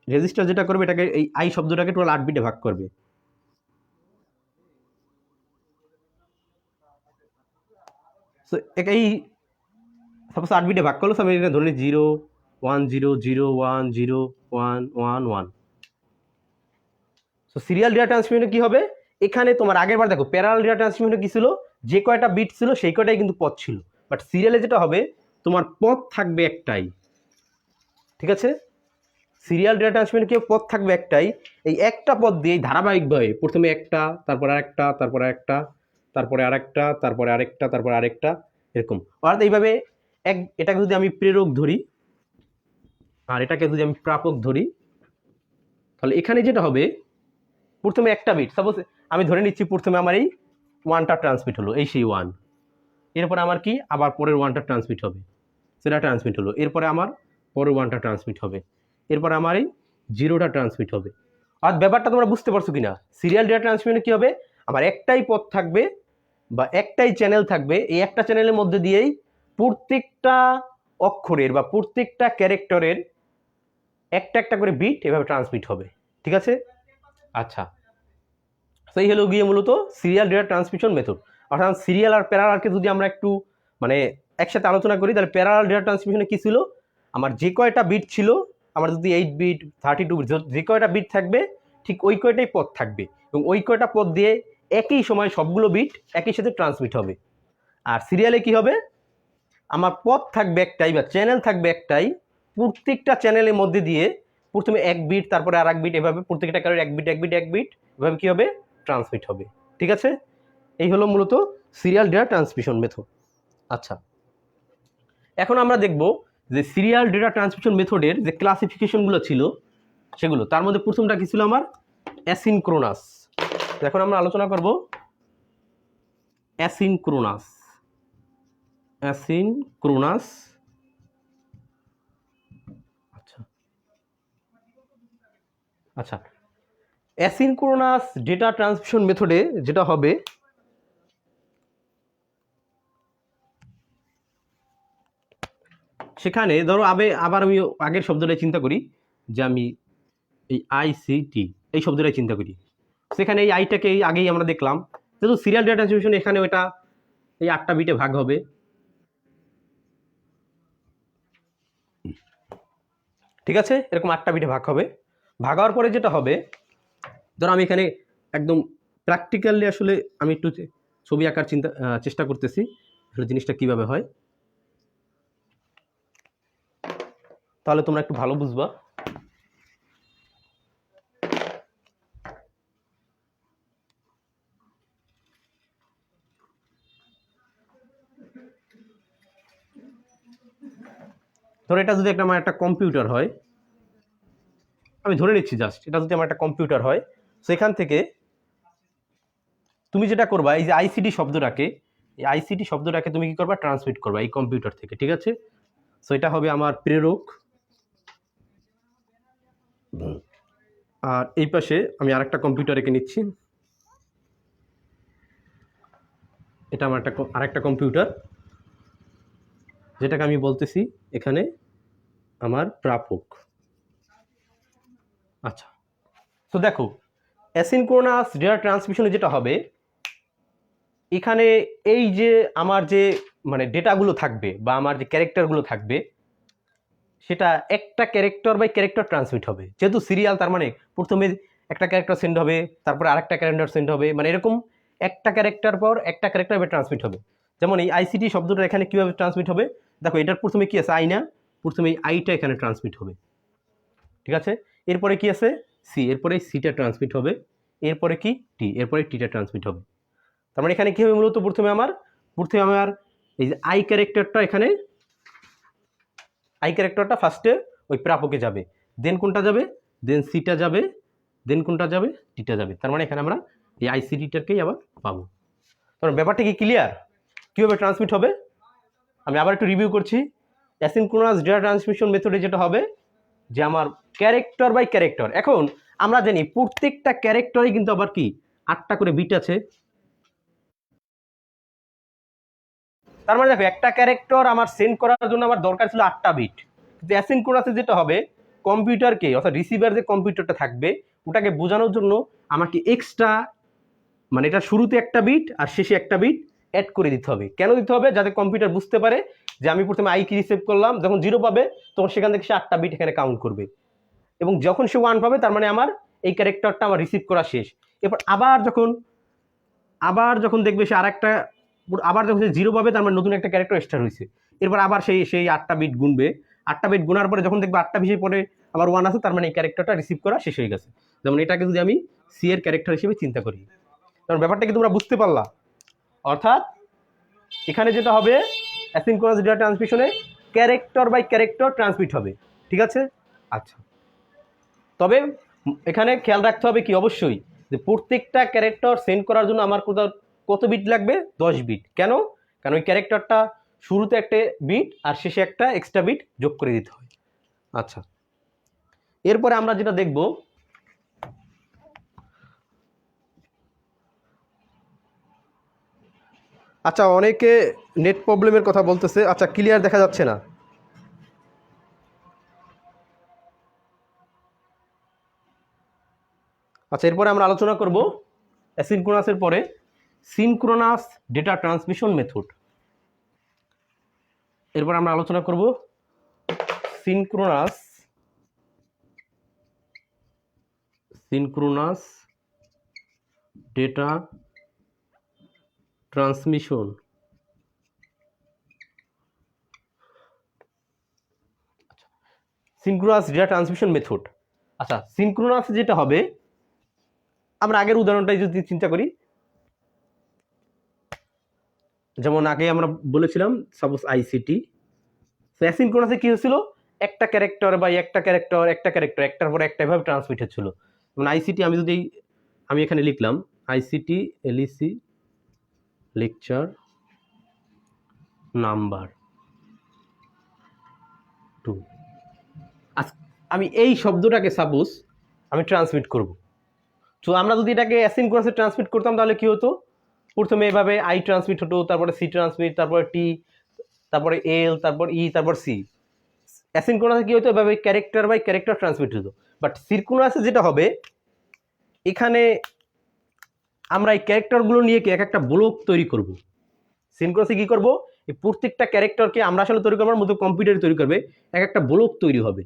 রেজিস্টার যেটা করবে, এটাকে এই আই শব্দটাকে টোটাল 8 বিটে ভাগ করবে। সো এই সাপোজ 8 বিটে ভাগ করলো, আমি এখানে ধরে নিই 0 1 0 0 1 0 1 1 1। সো সিরিয়াল ডেটা ট্রান্সমিশনে কি হবে, এখানে তোমার আগের বার দেখো প্যারালাল ডেটা ট্রান্সমিশনে কি ছিল, যে কয়টা বিট ছিল সেই কয়টাই কিন্তু পথ ছিল, বাট সিরিয়ালে যেটা হবে তোমার পথ থাকবে একটাই, ঠিক আছে। সিরিয়াল ডেটা ট্রান্সমিশনে কি পথ থাকবে একটাই, এই একটা পথ দিয়ে ধারাবাহিকভাবে প্রথমে একটা, তারপর আরেকটা, তারপরে আরেকটা, তারপরে আরেকটা, তারপরে আরেকটা, তারপরে আরেকটা, এরকম। অর্থাৎ এইভাবে এটাকে যদি আমি প্রেরক ধরি আর এটাকে যদি আমি প্রাপক ধরি, তাহলে এখানে যেটা হবে প্রথমে একটা বিট, সাপোজ আমি ধরে নিচ্ছি প্রথমে আমার এই ওয়ানটা ট্রান্সমিট হলো, এই সেই ওয়ান, এরপরে আমার কি আবার পরের ওয়ানটা ট্রান্সমিট হবে, সেটা ট্রান্সমিট হলো, এরপরে আমার পরের ওয়ানটা ট্রান্সমিট হবে, এরপরে আমার এই জিরোটা ট্রান্সমিট হবে। আর ব্যাপারটা তোমরা বুঝতে পারছো কিনা, সিরিয়াল ডেটা ট্রান্সমিশনে কি হবে, আমার একটাই পথ থাকবে বা একটাই চ্যানেল থাকবে, এই একটা চ্যানেলের মধ্যে দিয়েই প্রত্যেকটা অক্ষরের বা প্রত্যেকটা ক্যারেক্টারের একটা একটা করে বিট এভাবে ট্রান্সমিট হবে, ঠিক আছে। আচ্ছা, সেই হলো গিয়ে মূলত সিরিয়াল ডেটা ট্রান্সমিশন মেথড। অর্থাৎ সিরিয়াল আর প্যারালালকে যদি আমরা একটু মানে একসাথে আলোচনা করি, তাহলে প্যারালাল ডেটা ট্রান্সমিশনে কি ছিল, আমার যে কয়টা বিট ছিল, আমার যদি 8 বিট 32 বিট যে কয়টা বিট থাকবে ঠিক ওই কয়টাই পথ থাকবে, এবং ওই কয়টা পথ দিয়ে একই সময় সবগুলো বিট একই সাথে ট্রান্সমিট হবে। আর সিরিয়ালে কি হবে, আমার পথ থাকবে একটাই বা চ্যানেল থাকবে একটাই, প্রত্যেকটা চ্যানেলের মধ্যে দিয়ে প্রথমে এক বিট, তারপরে আর এক বিট, এভাবে প্রত্যেকটা কারোর এক বিট এক বিট এক বিট এভাবে কি হবে ট্রান্সমিট হবে, ঠিক আছে। এই হলো মূলত সিরিয়াল ডেটা ট্রান্সমিশন মেথড। আচ্ছা, এখন আমরা দেখব যে সিরিয়াল ডেটা ট্রান্সমিশন মেথডের যে ক্লাসিফিকেশনগুলো ছিল সেগুলো, তার মধ্যে প্রথমটা কি ছিল আমার অ্যাসিনক্রোনাস। এখন আমরা আলোচনা করব অ্যাসিনক্রোনাস। অ্যাসিনক্রোনাস, আচ্ছা আচ্ছা, অ্যাসিনক্রোনাস ডেটা ট্রান্সমিশন মেথডে যেটা হবে, সেখানে ধরো আবার আমি আগের শব্দটাই চিন্তা করি, যে আমি এই আইসিটি এই শব্দটাই চিন্তা করি, সেখানে এই আইটাকে আগেই আমরা দেখলাম, যেহেতু সিরিয়াল ডেটা ট্রান্সমিশন এখানে ওটা এই 8টা বিটে ভাগ হবে, ঠিক আছে, এরকম 8টা বিটে ভাগ হবে। ভাগ হওয়ার পরে যেটা হবে, ধরো আমি এখানে একদম প্র্যাকটিক্যালি আসলে আমি একটু ছবি আঁকার চেষ্টা করতেছি, আসলে জিনিসটা কিভাবে হয়, তাহলে তোমরা একটু ভালো বুঝবা। ধরো এটা যদি আমার একটা কম্পিউটার হয়, আমি ধরে নিচ্ছি জাস্ট এটা যদি আমার একটা কম্পিউটার হয়, সেখান থেকে তুমি যেটা করবা, এই যে আইসিটি শব্দটাকে, এই আইসিটি শব্দটাকে তুমি কি করবা ট্রান্সমিট করবা এই কম্পিউটার থেকে, ঠিক আছে। সো এটা হবে আমার প্রেরক, আর এই পাশে আমি আরেকটা কম্পিউটার রেখে নিচ্ছি, এটা আমার আরেকটা কম্পিউটার, যেটাকে আমি বলতেছি এখানে আমার প্রাপক। আচ্ছা, তো দেখো অ্যাসিনক্রোনাস ডেটা ট্রান্সমিশনে যেটা হবে, এখানে এই যে আমার যে মানে ডেটাগুলো থাকবে বা আমার যে ক্যারেক্টারগুলো থাকবে, সেটা একটা ক্যারেক্টার বাই ক্যারেক্টার ট্রান্সমিট হবে, যেহেতু সিরিয়াল, তার মানে প্রথমে একটা ক্যারেক্টার সেন্ড হবে, তারপরে আরেকটা ক্যারেক্টার সেন্ড হবে, মানে এরকম একটা ক্যারেক্টার পর একটা ক্যারেক্টার ট্রান্সমিট হবে। যেমন এই আইসিটি শব্দটা এখানে কিভাবে ট্রান্সমিট হবে, দেখো এটার প্রথমে কি আছে আই না, প্রথমে এই আইটা এখানে ট্রান্সমিট হবে, ঠিক আছে। এরপরে কি আছে সি, এরপরে সিটা ট্রান্সমিট হবে, এরপরে কি টি, এরপরে টিটা ট্রান্সমিট হবে। তার মানে এখানে কি হবে মূলত, প্রথমে আমার এই যে আই ক্যারেক্টারটা, এখানে আই ক্যারেক্টারটা ফার্স্টে ওই প্রাপকে যাবে, দেন কোনটা যাবে, দেন সিটা যাবে, দেন কোনটা যাবে, টিটা যাবে। তার মানে এখানে আমরা এই আইসিটিটাকেই আবার পাবো। কারণ ব্যাপারটা কি ক্লিয়ার, কীভাবে ট্রান্সমিট হবে। আমি আবার একটু রিভিউ করছি। অ্যাসিনক্রোনাস ডেটা ট্রান্সমিশন মেথডে যেটা হবে, যে আমার ক্যারেক্টার বাই ক্যারেক্টার, এখন আমরা জানি প্রত্যেকটা ক্যারেক্টারই কিন্তু আবার কি 8টা করে বিট আছে। তার মানে দেখো একটা ক্যারেক্টার আমার সেন্ড করার জন্য আমার দরকার ছিল 8টা বিট, কিন্তু অ্যাসিনক্রোনাসে যেটা হবে, কম্পিউটারকে অর্থাৎ রিসিভার যে কম্পিউটারটা থাকবে ওটাকে বোঝানোর জন্য আমাকে এক্সট্রা, মানে এটা শুরুতে একটা বিট আর শেষে একটা বিট অ্যাড করে দিতে হবে। কেন দিতে হবে, যাতে কম্পিউটার বুঝতে পারে যে আমি প্রথমে আই কি রিসিভ করলাম, যখন 0 পাবে তখন সেখান থেকে সে 8টা বিট এখানে কাউন্ট করবে, এবং যখন সে 1 পাবে তার মানে আমার এই ক্যারেক্টারটা আমার রিসিভ করা শেষ। এরপর আবার যখন আবার যখন দেখবে সে আরেকটা, আবার যখন সে 0 পাবে তার মানে নতুন একটা ক্যারেক্টার স্টার্ট হয়েছে। এরপর আবার সেই 8টা বিট গুনবে, 8টা বিট গুনার পরে যখন দেখবে 8টা বিটের পরে আবার 1 আছে, তার মানে এই ক্যারেক্টারটা রিসিভ করা শেষ হয়ে গেছে। যেমন এটাকে যদি আমি সি এর ক্যারেক্টার হিসেবে চিন্তা করি, কারণ ব্যাপারটা কি তোমরা বুঝতে পারলা? অর্থাৎ এখানে যেটা হবে অ্যাসিনক্রোনাস ডেটা ট্রান্সমিশনে ক্যারেক্টার বাই ক্যারেক্টার ট্রান্সমিট হবে, ঠিক আছে? আচ্ছা, তবে এখানে খেয়াল রাখতে হবে কি অবশ্যই, যে প্রত্যেকটা ক্যারেক্টার সেন্ড করার জন্য আমার কত বিট লাগবে? 10 বিট। কেন? কারণ ওই ক্যারেক্টারটা শুরুতে একটা বিট আর শেষে একটা এক্সট্রা বিট যোগ করে দিতে হয়। আচ্ছা, এরপরে আমরা যেটা দেখব, আচ্ছা অনেকে নেট প্রবলেমের কথা বলতেছে। আচ্ছা, ক্লিয়ার দেখা যাচ্ছে না। আচ্ছা, এরপরে আমরা আলোচনা করব অ্যাসিনক্রোনাসের পরে সিনক্রোনাস ডেটা ট্রান্সমিশন মেথড। এরপর আমরা আলোচনা করব synchronous data transmission synchronous data transmission method. আচ্ছা, সিনক্রোনাস যেটা হবে, আমরা আগের উদাহরণটাই যদি চিন্তা করি, যেমন আগে আমরা বলেছিলাম সাপোজ আইসিটি, অ্যাসিনক্রোনাসে কি হয়েছিল, একটা ক্যারেক্টার বাই একটা ক্যারেক্টার একটার পর একটা এভাবে ট্রান্সমিট হচ্ছিল। যেমন আইসিটি আমি এখানে লিখলাম আইসিটি এলইসি লেকচার নাম্বার 2। আমি এই শব্দটাকে সাপোজ আমি ট্রান্সমিট করব। তো আমরা যদি এটাকে অ্যাসিনক্রোনাসে ট্রান্সমিট করতাম তাহলে কি হতো, প্রথমে এভাবে আই ট্রান্সমিট হতো, তারপরে সি ট্রান্সমিট, তারপরে টি, তারপরে এল, তারপর ই, তারপর সি। অ্যাসিনক্রোনাসে কি হতো, এভাবে ক্যারেক্টার বাই ক্যারেক্টার ট্রান্সমিট হতো। বাট সিনক্রোনাসে যেটা হবে, এখানে আমরা এই ক্যারেক্টারগুলো নিয়ে কি এক একটা ব্লক তৈরি করব। সিনক্রোনাসে কি করব, এই প্রত্যেকটা ক্যারেক্টারকে আমরা আসলে তৈরি করবার মতো কম্পিউটারে তৈরি করবে, এক একটা ব্লক তৈরি হবে।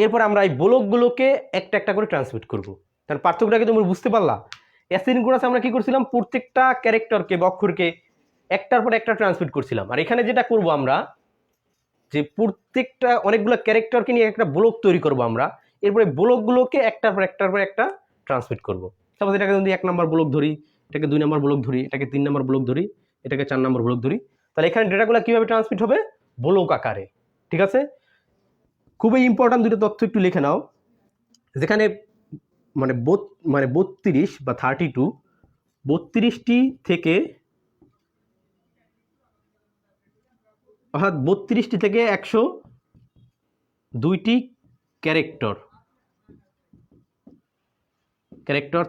এরপর আমরা এই ব্লকগুলোকে একটা একটা করে ট্রান্সমিট করব। তার পার্থক্যটাকে তুমি বুঝতে পারলা? অ্যাসিনক্রোনাসে আমরা কি করছিলাম, প্রত্যেকটা ক্যারেক্টারকে বা অক্ষরকে একটার পর একটা ট্রান্সমিট করছিলাম। আর এখানে যেটা করব আমরা, যে প্রত্যেকটা অনেকগুলো ক্যারেক্টারকে নিয়ে একটা ব্লক তৈরি করব আমরা, এরপরে ব্লকগুলোকে একটার পর একটা ট্রান্সমিট করব। সাপোজ এটাকে যদি 1 নম্বর ব্লক ধরি, এটাকে 2 নম্বর ব্লক ধরি, এটাকে 3 নম্বর ব্লক ধরি, এটাকে 4 নম্বর ব্লক ধরি, তাহলে এখানে ডেটাগুলো কিভাবে ট্রান্সমিট হবে, ব্লক আকারে, ঠিক আছে? খুবই ইম্পর্টেন্ট দুটো তথ্য একটু লিখে নাও। যেখানে মানে 32 বা 32, 32টি থেকে, অর্থাৎ 32টি থেকে 102টি ক্যারেক্টার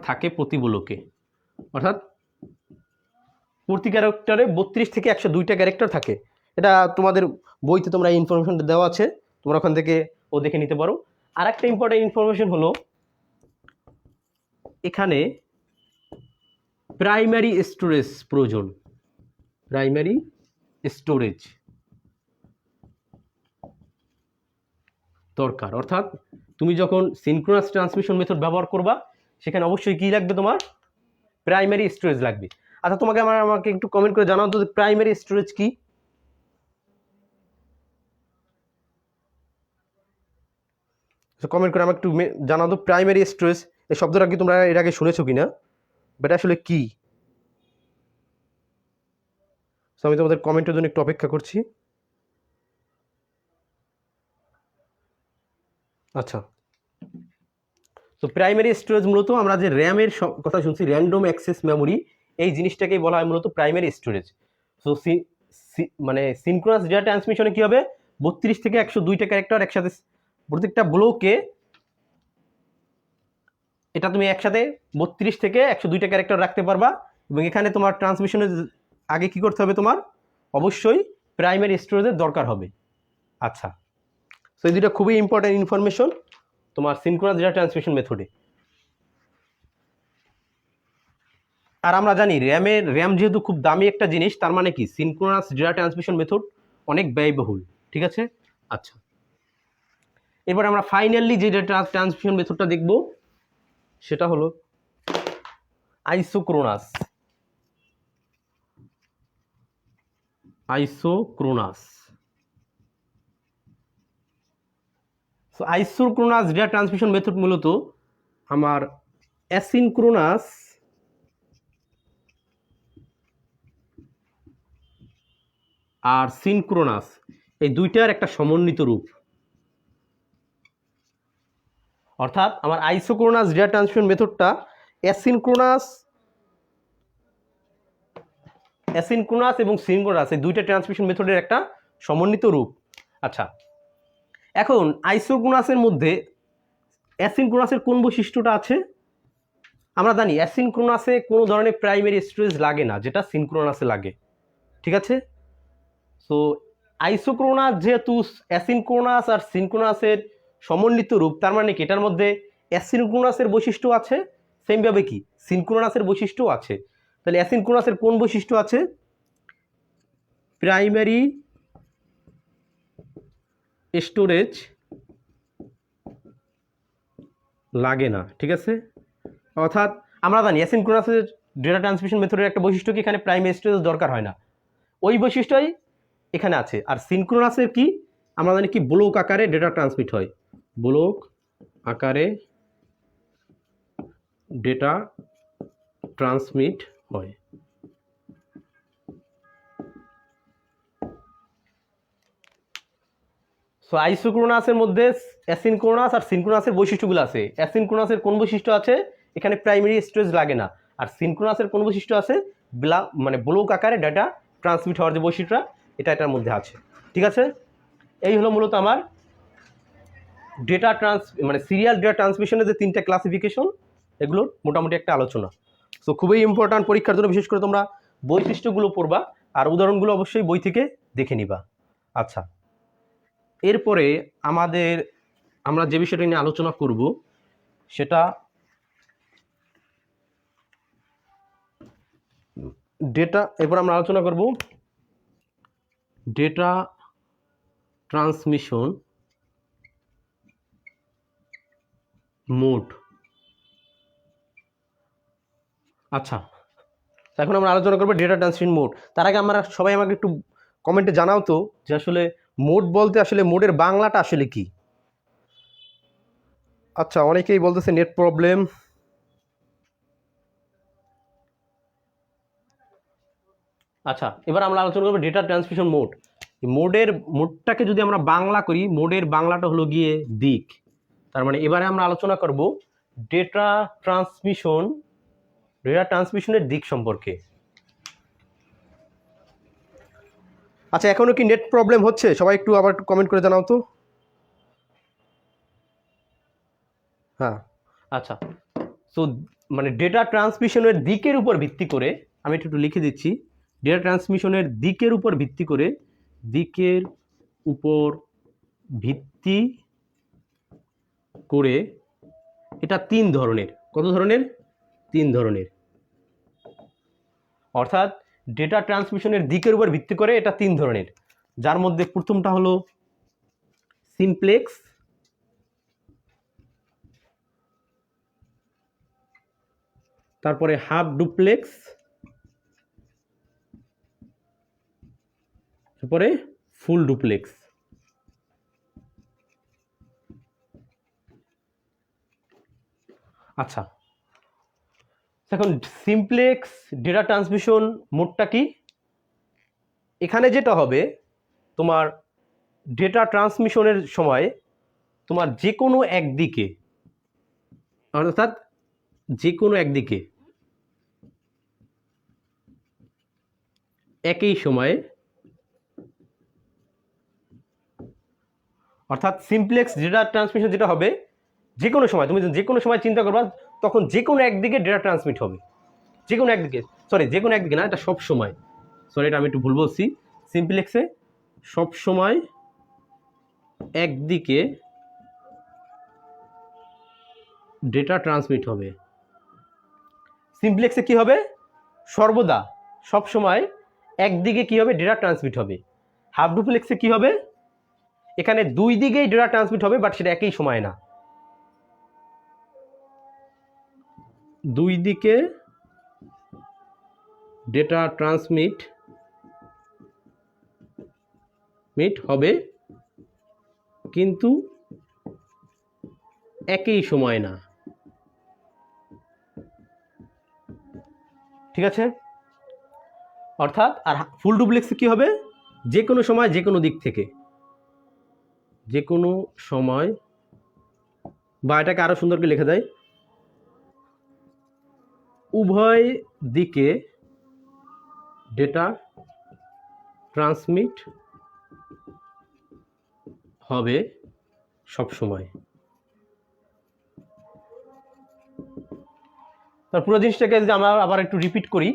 থাকে প্রতি ব্লকে। অর্থাৎ প্রতি ক্যারেক্টারে 32 থেকে 102টা ক্যারেক্টার থাকে। এটা তোমাদের বইতে তোমরা এই ইনফরমেশনটা দেওয়া আছে, তোমরা ওখান থেকে দেখে নিতে পারো। আর একটা ইম্পর্টেন্ট ইনফরমেশন হলো, এখানে প্রাইমারি স্টোরেজ প্রয়োজন, প্রাইমারি স্টোরেজ দরকার। অর্থাৎ তুমি যখন সিনক্রোনাস ট্রান্সমিশন মেথড ব্যবহার করবা, সেখানে অবশ্যই কি লাগবে, তোমার প্রাইমারি স্টোরেজ লাগবে। আচ্ছা, আমাকে একটু কমেন্ট করে জানাও তো প্রাইমারি স্টোরেজ কি? কমেন্ট করে আমাকে একটু জানাও তো প্রাইমারি স্টোরেজ এই শব্দটা কি তোমরা এর আগে শুনেছো কিনা, এটা আসলে কি? আমি তোমাদের কমেন্টের জন্য একটু অপেক্ষা করছি। আচ্ছা, তো প্রাইমারি স্টোরেজ মূলত আমরা যে র্যামের কথা শুনছি, র্যান্ডম অ্যাক্সেস মেমোরি, এই জিনিসটাকেই বলা হয় মূলত প্রাইমারি স্টোরেজ। সো মানে সিনক্রোনাস ডেটা ট্রান্সমিশনে কি হবে, 32 থেকে 102টা ক্যারেক্টার একসাথে, প্রত্যেকটা ব্লকে এটা তুমি একসাথে 32 থেকে 102টা ক্যারেক্টার রাখতে পারবা। এবং এখানে তোমার ট্রান্সমিশনের আগে কি করতে হবে, তোমার অবশ্যই প্রাইমারি স্টোরেজের দরকার হবে। আচ্ছা, তো এই দুটো খুবই ইম্পর্টেন্ট ইনফরমেশন তোমার সিনক্রোনাস ডেটা ট্রান্সমিশন মেথডে। আর আমরা জানি র্যাম যেহেতু খুব দামি একটা জিনিস, তার মানে কি সিনক্রোনাস ডেটা ট্রান্সমিশন মেথড অনেক ব্যয়বহুল, ঠিক আছে? আচ্ছা, এরপর আমরা ফাইনালি যে ডেটা ট্রান্সমিশন মেথডটা দেখব সেটা হলো isochronous. Isochronous data transmission method মূলত আমার অ্যাসিনক্রোনাস আর সিনক্রোনাস এই দুইটার একটা সমন্বিত রূপ। অর্থাৎ আমার আইসোক্রোনাস ডেটা ট্রান্সমিশন মেথডটা অ্যাসিনক্রোনাস এবং সিনক্রোনাস এই দুইটা ট্রান্সমিশন মেথডের একটা সমন্বিত রূপ। আচ্ছা, এখন আইসোক্রোনাসের মধ্যে অ্যাসিনক্রোনাসের কোন বৈশিষ্ট্যটা আছে? আমরা জানি অ্যাসিনক্রোনাসে কোনো ধরনের প্রাইমারি স্টোরেজ লাগে না, যেটা সিনক্রোনাসে লাগে। ঠিক আছে, সো আইসোক্রোনাস যেহেতু অ্যাসিনক্রোনাস আর সিনক্রোনাসের সমন্বিত রূপ, তার মানে কি এটার মধ্যে অ্যাসিনক্রোনাসের বৈশিষ্ট্য আছে, সেমভাবে কি সিনক্রোনাসের বৈশিষ্ট্য আছে। তাহলে অ্যাসিনক্রোনাসের কোন বৈশিষ্ট্য আছে? প্রাইমারি স্টোরেজ লাগে না। ঠিক আছে, অর্থাৎ আমরা জানি অ্যাসিনক্রোনাসের ডেটা ট্রান্সমিশন মেথডের একটা বৈশিষ্ট্য কি এখানে প্রাইমারি স্টোরেজ দরকার হয় না, ওই বৈশিষ্ট্যই এখানে আছে। আর সিনক্রোনাসের কি আমরা জানি কি ব্লক আকারে ডেটা ট্রান্সমিট হয়, ব্লক আকারে ডেটা ট্রান্সমিট হয়। সো আইসোক্রোনাসের মধ্যে অ্যাসিনক্রোনাস আর সিনক্রোনাসের বৈশিষ্ট্যগুলো আছে। অ্যাসিনক্রোনাসের কোন বৈশিষ্ট্য আছে? এখানে প্রাইমারি স্টোরেজ লাগে না। আর সিনক্রোনাসের কোন বৈশিষ্ট্য আছে? মানে ব্লক আকারে ডেটা ট্রান্সমিট হওয়ার যে বৈশিষ্ট্যটা এটার মধ্যে আছে। ঠিক আছে, এই হলো মূলত আমার ডেটা মানে সিরিয়াল ডেটা ট্রান্সমিশনের যে তিনটা ক্লাসিফিকেশন, এগুলোর মোটামুটি একটা আলোচনা। সো খুবই ইম্পর্ট্যান্ট, পরীক্ষার জন্য বিশেষ করে তোমরা বৈশিষ্ট্যগুলো পড়বা আর উদাহরণগুলো অবশ্যই বই থেকে দেখে নিবা। আচ্ছা, এরপরে আমরা যে বিষয়টা নিয়ে আলোচনা করব সেটা ডেটা। এরপর আমরা আলোচনা করব ডেটা ট্রান্সমিশন মোড। আচ্ছা, এখন আমরা আলোচনা করবো ডেটা ট্রান্সমিশন মোড। তার আগে সবাই আমাকে একটু কমেন্টে জানাও তো যে আসলে মোড বলতে আসলে মোডের বাংলাটা আসলে কি? আচ্ছা, অনেকেই বলতেছে নেট প্রবলেম। আচ্ছা, এবার আমরা আলোচনা করবো ডেটা ট্রান্সমিশন মোড। মোডটাকে যদি আমরা বাংলা করি, মোডের বাংলাটা হলো গিয়ে দিক। তার মানে এবারে আমরা আলোচনা করব ডেটা ট্রান্সমিশনের দিক সম্পর্কে। আচ্ছা, এখনো কি নেট প্রবলেম হচ্ছে? সবাই একটু আবার কমেন্ট করে জানাও তো। হ্যাঁ, আচ্ছা, সো মানে ডেটা ট্রান্সমিশনের দিকের উপর ভিত্তি করে আমি একটু লিখে দিচ্ছি। ডেটা ট্রান্সমিশনের দিকের উপর ভিত্তি করে এটা 3 ধরনের। কত ধরনের? 3 ধরনের। অর্থাৎ ডেটা ট্রান্সমিশনের দিকের উপর ভিত্তি করে এটা 3 ধরনের, যার মধ্যে প্রথমটা হলো সিমপ্লেক্স, তারপরে হাফ ডুপ্লেক্স, তারপরে ফুল ডুপ্লেক্স। আচ্ছা, এখন সিমপ্লেক্স ডেটা ট্রান্সমিশন মোডটা কি? এখানে যেটা হবে, তোমার ডেটা ট্রান্সমিশনের সময় তোমার যে কোনো একদিকে, অর্থাৎ যে কোনো একদিকে একই সময়ে, অর্থাৎ সিমপ্লেক্স ডেটা ট্রান্সমিশন যেটা হবে যে কোনো সময়, তুমি যে কোনো সময় চিন্তা করবা তখন যে কোনো একদিকে ডেটা ট্রান্সমিট হবে। যে কোনো একদিকে, যে কোনো একদিকে না, এটা সব সময়, এটা আমি একটু ভুল বলছি। সিমপ্লেক্সে সব সময় একদিকে ডেটা ট্রান্সমিট হবে। সিমপ্লেক্সে কি হবে? সর্বদা সব সময় একদিকে কি হবে? ডেটা ট্রান্সমিট হবে। হাফ ডুপ্লেক্সে কি হবে? এখানে দুই দিকেই ডেটা ট্রান্সমিট হবে, বাট সেটা একই সময় না। দুই দিকে ডেটা ট্রান্সমিট হবে, কিন্তু একই সময় না। ঠিক আছে, অর্থাৎ আর ফুল ডুপ্লেক্সে কি হবে, যে কোনো সময় যে কোনো দিক থেকে, যে কোনো সময়, বা এটাকে আরো সুন্দর করে লেখা যায়, উভয় দিকে ডেটা ট্রান্সমিট হবে সব সময়। তার পুরো জিনিসটাকে যদি আমরা আবার একটু রিপিট করি,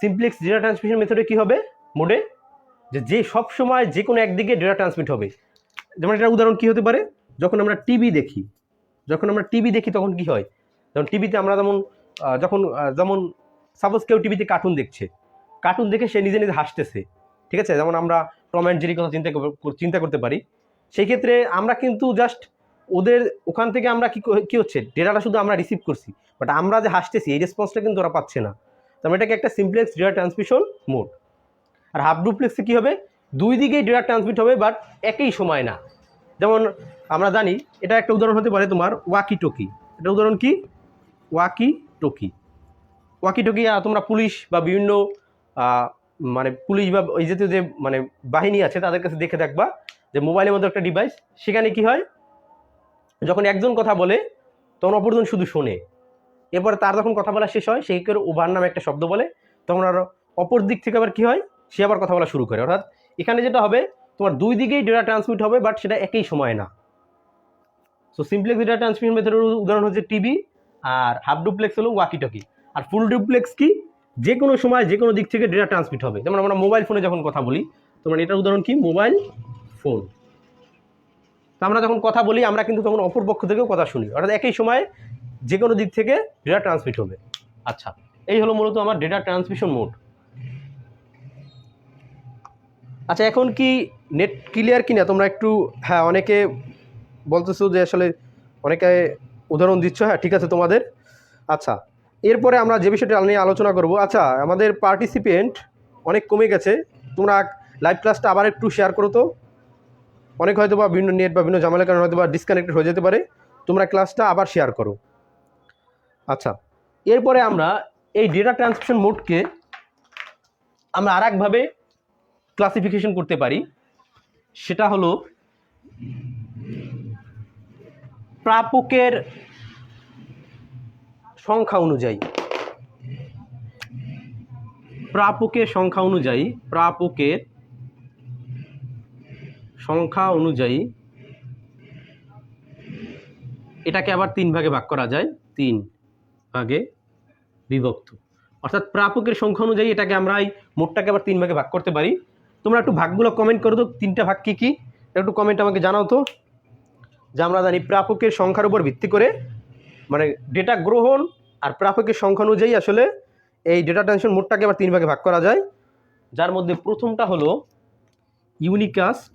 সিমপ্লেক্স ডেটা ট্রান্সমিশন মেথডে কি হবে, মোডে যে সব সময় যে কোনো একদিকে ডেটা ট্রান্সমিট হবে। যেমন এটার উদাহরণ কি হতে পারে, যখন আমরা টিভি দেখি, তখন কি হয়, যেমন টিভিতে আমরা যেমন সাপোজ কেউ টিভিতে কার্টুন দেখে সে নিজে নিজে হাসতেছে, ঠিক আছে, যেমন আমরা টম অ্যান্ড জেরির কথা চিন্তা করতে পারি। সেই ক্ষেত্রে আমরা কিন্তু জাস্ট ওদের ওখান থেকে আমরা কি হচ্ছে, ডেটাটা শুধু আমরা রিসিভ করছি, বাট আমরা যে হাসতেছি এই রেসপন্সটা কিন্তু ওরা পাচ্ছে না। তার এটাকে একটা সিমপ্লেক্স ডেটা ট্রান্সমিশন মোড। আর হাফ ডুপ্লেক্সে কি হবে, দুই দিকেই ডেটা ট্রান্সমিট হবে, বাট একই সময় না। যেমন আমরা জানি, এটা একটা উদাহরণ হতে পারে তোমার ওয়াকি টকি। এটা উদাহরণ কি, ওয়াকি টকি। তোমরা পুলিশ বা বিভিন্ন মানে পুলিশ বা এই জাতীয় যে মানে বাহিনী আছে তাদের কাছে দেখে দেখবা যে মোবাইলের মধ্যে একটা ডিভাইস, সেখানে কি হয়, যখন একজন কথা বলে তখন অপরজন শুধু শোনে, এরপর তার যখন কথা বলা শেষ হয়, সেই করে ওভার নামে একটা শব্দ বলে, তখন আর অপর দিক থেকে আবার কি হয়, সে আবার কথা বলা শুরু করে। অর্থাৎ এখানে যেটা হবে, তোমার দুই দিকেই ডেটা ট্রান্সমিট হবে, বাট সেটা একই সময় না। সো সিমপ্লেক্স ডেটা ট্রান্সমিশন মেথডের উদাহরণ হচ্ছে টিভি, আর হাফ ডুপ্লেক্স হলো ওয়াকি টকি। আর ফুল ডুপ্লেক্স কি, যে কোনো সময় যে কোনো দিক থেকে ডেটা ট্রান্সমিট হবে। যেমন আমরা মোবাইল ফোনে যখন কথা বলি, তোমার এটার উদাহরণ কি, মোবাইল ফোন। তো আমরা যখন কথা বলি, আমরা কিন্তু তখন অপর পক্ষ থেকেও কথা শুনি, অর্থাৎ একই সময় যে কোনো দিক থেকে ডেটা ট্রান্সমিট হবে। আচ্ছা, এই হলো মূলত আমার ডেটা ট্রান্সমিশন মোড। আচ্ছা, এখন কি নেট ক্লিয়ার কিনা তোমরা একটু, হ্যাঁ অনেকে বলতেছো যে আসলে অনেকে উদাহরণ দিচ্ছ, হ্যাঁ ঠিক আছে তোমাদের। আচ্ছা, এরপরে আমরা যে বিষয়টা নিয়ে আলোচনা করব, আচ্ছা আমাদের পার্টিসিপেন্ট অনেক কমে গেছে, তোমরা লাইভ ক্লাসটা আবার একটু শেয়ার করো তো। অনেক হয়তো বা বিভিন্ন নেট বা বিভিন্ন ঝামেলার কারণে হয়তো বা ডিসকানেক্টেড হয়ে যেতে পারে, তোমরা ক্লাসটা আবার শেয়ার করো। আচ্ছা, এরপরে আমরা এই ডেটা ট্রান্সমিশন মোডকে আমরা আর একভাবে ক্লাসিফিকেশন করতে পারি, সেটা হলো প্রাপকের সংখ্যা অনুযায়ী। প্রাপকের সংখ্যা অনুযায়ী এটাকে আবার 3 ভাগে ভাগ করা যায়, 3 ভাগে বিভক্ত। অর্থাৎ প্রাপকের সংখ্যা অনুযায়ী এটাকে আমরা এই মোটটাকে আবার 3 ভাগে ভাগ করতে পারি। তোমরা একটু ভাগগুলো কমেন্ট করো তো, 3টা ভাগ কি কি, একটু কমেন্ট আমাকে জানাও তো। যে আমরা জানি প্রাপকের সংখ্যার উপর ভিত্তি করে, মানে ডেটা গ্রহণ আর প্রাপকের সংখ্যা অনুযায়ী আসলে এই ডেটা ট্রান্সমিশন মোডটাকে আবার 3 ভাগে ভাগ করা যায়, যার মধ্যে প্রথমটা হলো ইউনিকাস্ট,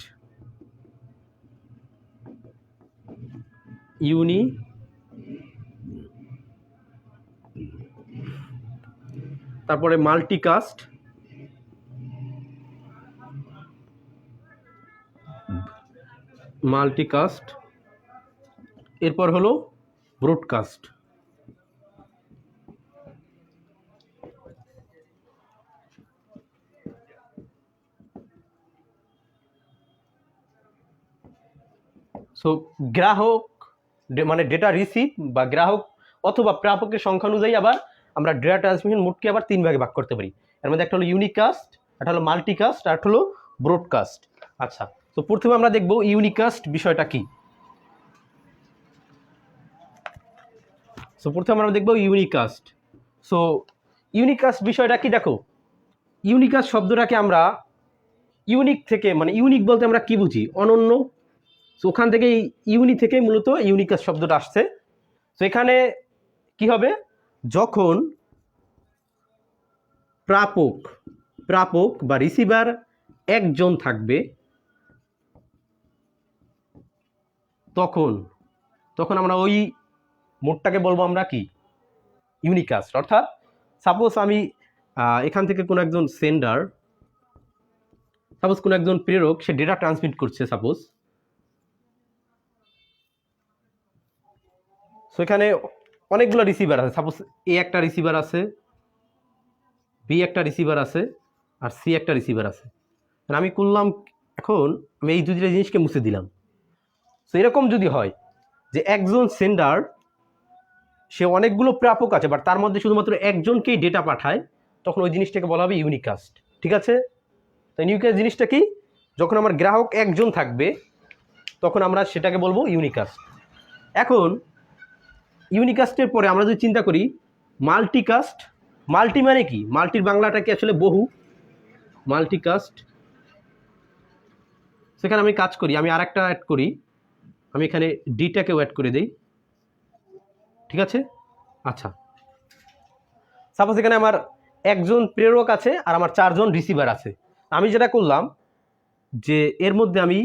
তারপরে মাল্টিকাস্ট, এরপর হলো ব্রডকাস্ট। সো গ্রাহক মানে ডেটা রিসিভ বা গ্রাহক অথবা প্রাপকের সংখ্যা অনুযায়ী আবার আমরা ডেটা ট্রান্সমিশন মোডকে আবার 3 ভাগে ভাগ করতে পারি। এর মধ্যে একটা হলো ইউনিকাস্ট, একটা হলো মাল্টিকাস্ট, আর একটা হলো ব্রডকাস্ট। আচ্ছা, তো প্রথমে আমরা দেখব ইউনিকাস্ট বিষয়টা কি। সো প্রথমে আমরা দেখব ইউনিকাস্ট। সো ইউনিকাস্ট বিষয়টা কি, দেখো ইউনিকাস্ট শব্দটাকে আমরা ইউনিক থেকে, মানে ইউনিক বলতে আমরা কি বুঝি, অনন্য। সো ওখান থেকে ইউনি থেকে মূলত ইউনিকাস্ট শব্দটা আসছে। তো এখানে কি হবে, যখন প্রাপক বা রিসিভার একজন থাকবে, তখন তখন আমরা ওই মোডটাকে বলবো আমরা কি, ইউনিকাস্ট। অর্থাৎ সাপোজ আমি এখান থেকে কোনো একজন সেন্ডার, সাপোজ কোনো একজন প্রেরক, সে ডেটা ট্রান্সমিট করছে সাপোজ। সো এখানে অনেকগুলো রিসিভার আছে, সাপোজ এ একটা রিসিভার আছে, বি একটা রিসিভার আছে, আর সি একটা রিসিভার আছে। আমি করলাম, এখন আমি এই দুইটা জিনিসকে মুছে দিলাম। সো এরকম যদি হয় যে একজন সেন্ডার, সে অনেকগুলো প্রাপক আছে, বাট তার মধ্যে শুধুমাত্র একজনকেই ডেটা পাঠায়, তখন ওই জিনিসটাকে বলা হবে ইউনিকাস্ট। ঠিক আছে? তো ইউনিকাস্ট জিনিসটা কি? যখন আমার গ্রাহক একজন থাকবে তখন আমরা সেটাকে বলবো ইউনিকাস্ট। এখন ইউনিকাস্টের পরে আমরা যদি চিন্তা করি মাল্টিকাস্ট, মাল্টি মানে কি, মাল্টির বাংলাটা কি আসলে বহু, মাল্টিকাস্ট। সেখানে আমি কাজ করি, আমি আরেকটা অ্যাড করি, আমি এখানে ডিটাকেও অ্যাড করে দিই। ঠিক আছে? আচ্ছা, সাপোজ এখানে আমার একজন প্রেরক আছে আর আমার 4 জন রিসিভার আছে। আমি যেটা করলাম যে এর মধ্যে আমি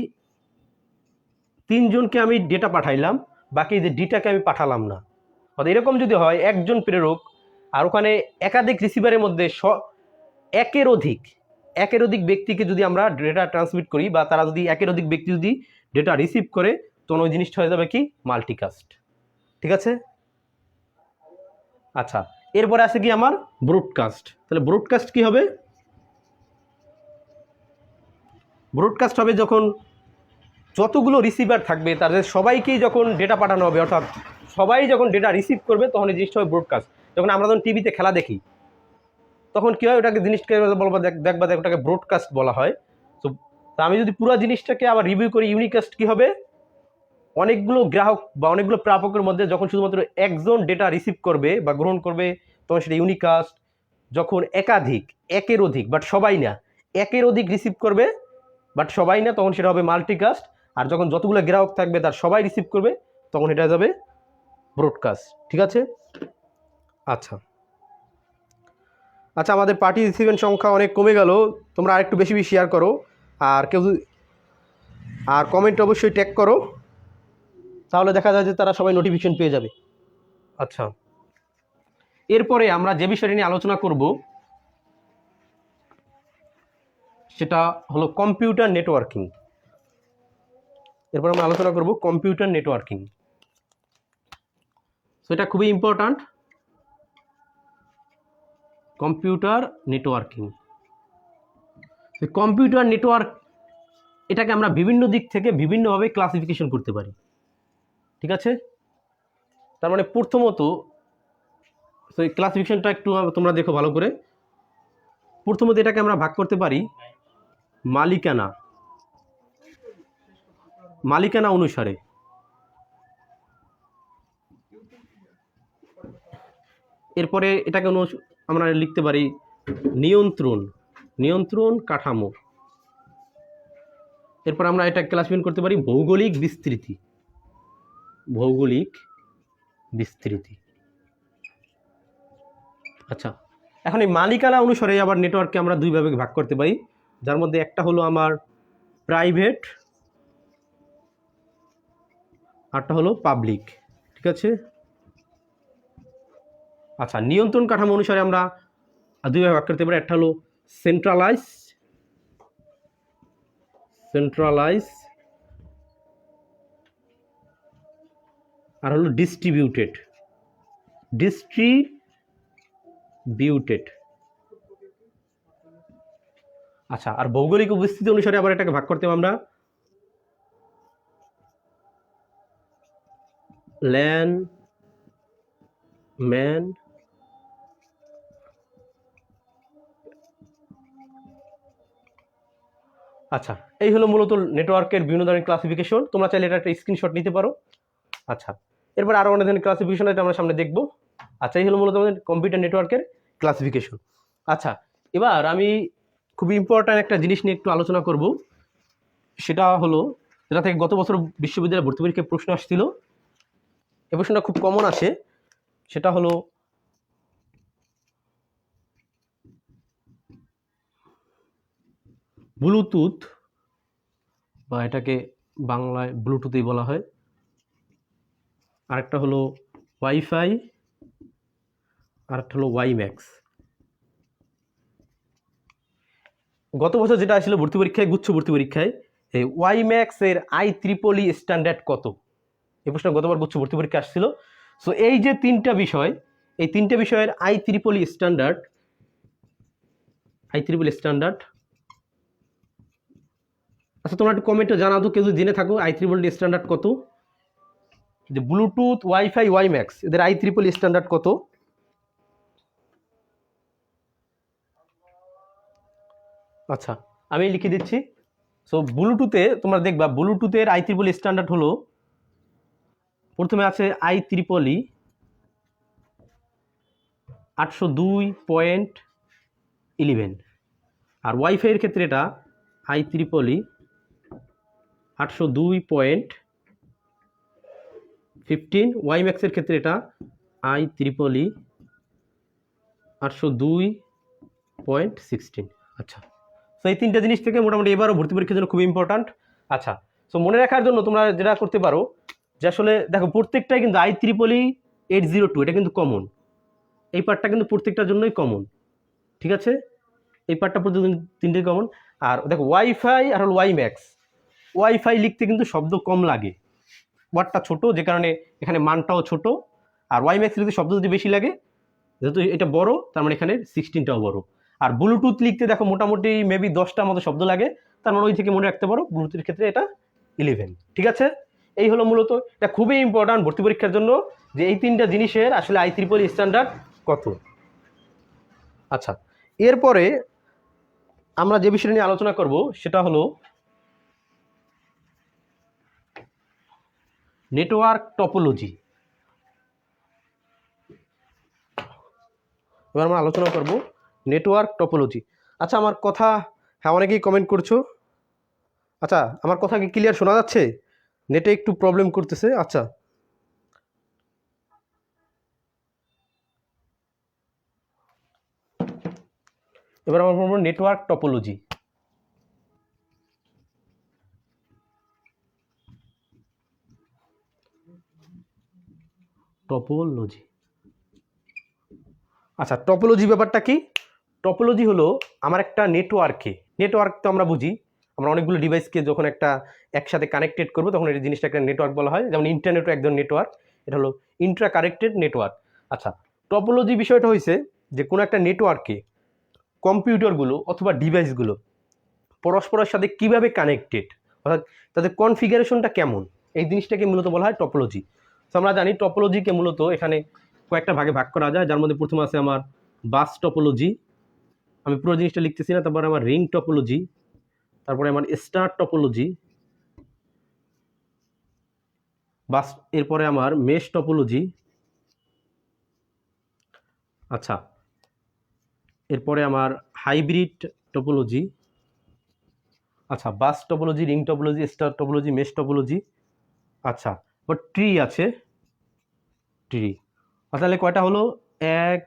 3 জনকে আমি ডেটা পাঠাইলাম, বাকি যে ডিটাকে আমি পাঠালাম না। অর্থাৎ এরকম যদি হয় একজন প্রেরক আর ওখানে একাধিক রিসিভারের মধ্যে একের অধিক ব্যক্তিকে যদি আমরা ডেটা ট্রান্সমিট করি, বা তারা যদি একের অধিক ব্যক্তি যদি ডেটা রিসিভ করে, তখন ওই জিনিসটা হয়ে যাবে কি, মাল্টিকাস্ট। ঠিক আছে? আচ্ছা, এরপরে আছে কি আমার ব্রডকাস্ট। তাহলে ব্রডকাস্ট কি হবে? ব্রডকাস্ট হবে যখন যতগুলো রিসিভার থাকবে তাদের সবাইকেই যখন ডেটা পাঠানো হবে, অর্থাৎ সবাই যখন ডেটা রিসিভ করবে তখন এই জিনিসটা হবে ব্রডকাস্ট। যখন আমরা যখন টিভিতে খেলা দেখি তখন কী হয়, ওটাকে জিনিসটাকে বলবো দেখবা ওটাকে ব্রডকাস্ট বলা হয়। তো আমি যদি পুরো জিনিসটাকে আবার রিভিউ করি, ইউনিকাস্ট কি হবে? অনেকগুলো গ্রাহক বা অনেকগুলো প্রাপকের মধ্যে যখন শুধুমাত্র একজন ডেটা রিসিভ করবে বা গ্রহণ করবে তখন সেটা ইউনিকাস্ট। যখন একের অধিক বাট সবাই না, একের অধিক রিসিভ করবে বাট সবাই না, তখন সেটা হবে মাল্টিকাস্ট। আর যখন যতগুলো গ্রাহক থাকবে তার সবাই রিসিভ করবে তখন এটা যাবে ব্রডকাস্ট। ঠিক আছে? আচ্ছা আচ্ছা, আমাদের পার্টিসিপেন্ট সংখ্যা অনেক কমে গেল, তোমরা আরেকটু বেশি বেশি শেয়ার করো, আর আর কমেন্ট অবশ্যই ট্যাগ করো, তাহলে দেখা যায় যে তারা সবাই নোটিফিকেশন পেয়ে যাবে। আচ্ছা, এরপরে আমরা যে বিষয়টি নিয়ে আলোচনা করব সেটা হলো কম্পিউটার নেটওয়ার্কিং। এরপর আমরা আলোচনা করব কম্পিউটার নেটওয়ার্কিং। সো এটা খুবই important, computer networking. Computer network, এটাকে আমরা বিভিন্ন দিক থেকে বিভিন্নভাবে ক্লাসিফিকেশন করতে পারি। ঠিক আছে? তার মানে প্রথমত এই ক্লাসিফিকেশনটা একটু তোমরা দেখো ভালো করে। প্রথমত এটাকে আমরা ভাগ করতে পারি মালিকানা অনুসারে। এরপরে এটাকে আমরা লিখতে পারি নিয়ন্ত্রণ কাঠামো। এরপর আমরা এটা ক্লাসিফিকেশন করতে পারি ভৌগোলিক বিস্তৃতি। আচ্ছা, এখন এই মালিকানা অনুসারে আবার নেটওয়ার্ককে আমরা দুই ভাগে ভাগ করতে পারি, যার মধ্যে একটা হলো আমার প্রাইভেট, আরটা হলো পাবলিক। ঠিক আছে? আচ্ছা, নিয়ন্ত্রণ কাঠামো অনুসারে আমরা দুই ভাগে ভাগ করতে পারি, একটা হলো সেন্ট্রালাইজ আর হলো ডিস্ট্রিবিউটেড। আচ্ছা, আর ভৌগোলিক উপস্থিতি অনুসারে আবার এটাকে ভাগ করতে আমরা ল্যান্ড ম্যান আচ্ছা, এই হলো মূলত নেটওয়ার্কের বিভিন্ন ধরনের ক্লাসিফিকেশন। তোমরা চাইলে এটা একটা স্ক্রিনশট নিতে পারো। আচ্ছা, এরপর আরও অনেক ধরনের ক্লাসিফিকেশন এটা আমরা সামনে দেখব। আচ্ছা, এই হলো মূলত আমাদের কম্পিউটার নেটওয়ার্কের ক্লাসিফিকেশন। আচ্ছা, এবার আমি খুবই ইম্পর্ট্যান্ট একটা জিনিস নিয়ে একটু আলোচনা করব, সেটা হলো যেটা থেকে গত বছর বিশ্ববিদ্যালয়ে ভর্তি পরীক্ষায় প্রশ্ন আসছিল, এই প্রশ্নটা খুব কমন আসে, সেটা হলো ব্লুটুথ, বা এটাকে বাংলায় ব্লুটুথই বলা হয়, আরেকটা হলো ওয়াইফাই, আরেকটা হলো ওয়াইম্যাক্স। গত বছর যেটা আসছিল ভর্তি পরীক্ষায়, গুচ্ছ ভর্তি পরীক্ষায়, এই ওয়াইম্যাক্স এর IEEE স্ট্যান্ডার্ড কত, এই প্রশ্ন গতবার গুচ্ছ ভর্তি পরীক্ষা আসছিল। সো এই যে তিনটা বিষয়, এই তিনটা বিষয়ের IEEE স্ট্যান্ডার্ড, আচ্ছা তোমরা একটু কমেন্টে জানাও তো কেউ যদি জেনে থাকো IEEE স্ট্যান্ডার্ড কত, যে ব্লুটুথ, ওয়াইফাই, ওয়াইম্যাক্স এদের IEEE স্ট্যান্ডার্ড কত। আচ্ছা আমি লিখে দিচ্ছি। সো ব্লুটুথে তোমরা দেখবা ব্লুটুথের IEEE স্ট্যান্ডার্ড হলো, প্রথমে আছে IEEE 802.11, আর ওয়াইফাইয়ের ক্ষেত্রে এটা IEEE 802.15, ওয়াইম্যাক্সের ক্ষেত্রে এটা IEEE 802.16। আচ্ছা, সো এই তিনটা জিনিস থেকে মোটামুটি এবারও ভর্তি পরীক্ষার জন্য খুব ইম্পর্ট্যান্ট। আচ্ছা, সো মনে রাখার জন্য তোমরা যেটা করতে পারো, যে আসলে দেখো প্রত্যেকটাই কিন্তু IEEE 802, এটা কিন্তু কমন, এই পার্টটা কিন্তু প্রত্যেকটার জন্যই কমন, ঠিক আছে, এই পার্টটা প্রত্যেক তিনটেই কমন। আর দেখো ওয়াইফাই আর হলো ওয়াইম্যাক্স, ওয়াইফাই লিখতে কিন্তু শব্দ কম লাগে, ওয়ার্ডটা ছোট, যে কারণে এখানে মানটাও ছোট। আর ওয়াইম্যাক্স লিখতে শব্দ যদি বেশি লাগে, যেহেতু এটা বড় তার মানে এখানে 16টাও বড়। আর ব্লুটুথ লিখতে দেখো মোটামুটি মেবি 10টার মতো শব্দ লাগে, তার মানে ওই থেকে মনে রাখতে পারো ব্লুটুথের ক্ষেত্রে এটা 11, ঠিক আছে। এই হলো মূলত, এটা খুবই ইম্পর্ট্যান্ট ভর্তি পরীক্ষার জন্য, যে এই তিনটা জিনিসের আসলে IEEE স্ট্যান্ডার্ড কত। আচ্ছা, এরপরে আমরা যে বিষয়টা নিয়ে আলোচনা করব সেটা হলো নেটওয়ার্ক টপোলজি। এবার আমরা আলোচনা করব নেটওয়ার্ক টপোলজি। আচ্ছা আমার কথা, হ্যাঁ অনেকেই কমেন্ট করছো। আচ্ছা আমার কথা কি ক্লিয়ার শোনা যাচ্ছে? নেটে একটু প্রবলেম করতেছে। আচ্ছা এবার আমরা বলবো নেটওয়ার্ক টপোলজি। টপোলজি, আচ্ছা টপোলজি ব্যাপারটা কি? টপোলজি হলো আমার একটা নেটওয়ার্ক তো আমরা বুঝি, আমরা অনেকগুলো ডিভাইসকে যখন একটা একসাথে কানেক্টেড করবো তখন এই জিনিসটা একটা নেটওয়ার্ক বলা হয়, যেমন ইন্টারনেটও একজন নেটওয়ার্ক, এটা হলো ইন্ট্রা কানেক্টেড নেটওয়ার্ক। আচ্ছা টপোলজি বিষয়টা হয়েছে যে কোনো একটা নেটওয়ার্কে কম্পিউটারগুলো অথবা ডিভাইসগুলো পরস্পরের সাথে কিভাবে কানেক্টেড, অর্থাৎ তাদের কনফিগারেশনটা কেমন, এই জিনিসটাকে মূলত বলা হয় টপোলজি। তো আমরা জানি টপোলজিকে মূলত এখানে কয়েকটা ভাগে ভাগ করা যায়, যার মধ্যে প্রথম আছে আমার বাস টপোলজি, আমি পুরো জিনিসটা লিখতেছি না, তারপরে আমার রিং টপোলজি, তারপরে আমার স্টার টপোলজি, বাস, এরপরে আমার মেশ টপোলজি, আচ্ছা এরপরে আমার হাইব্রিড টপোলজি, আচ্ছা bus topology, ring topology, star topology, mesh topology, আচ্ছা এবার ট্রি আছে, ট্রি, তাহলে কয়টা হলো? 1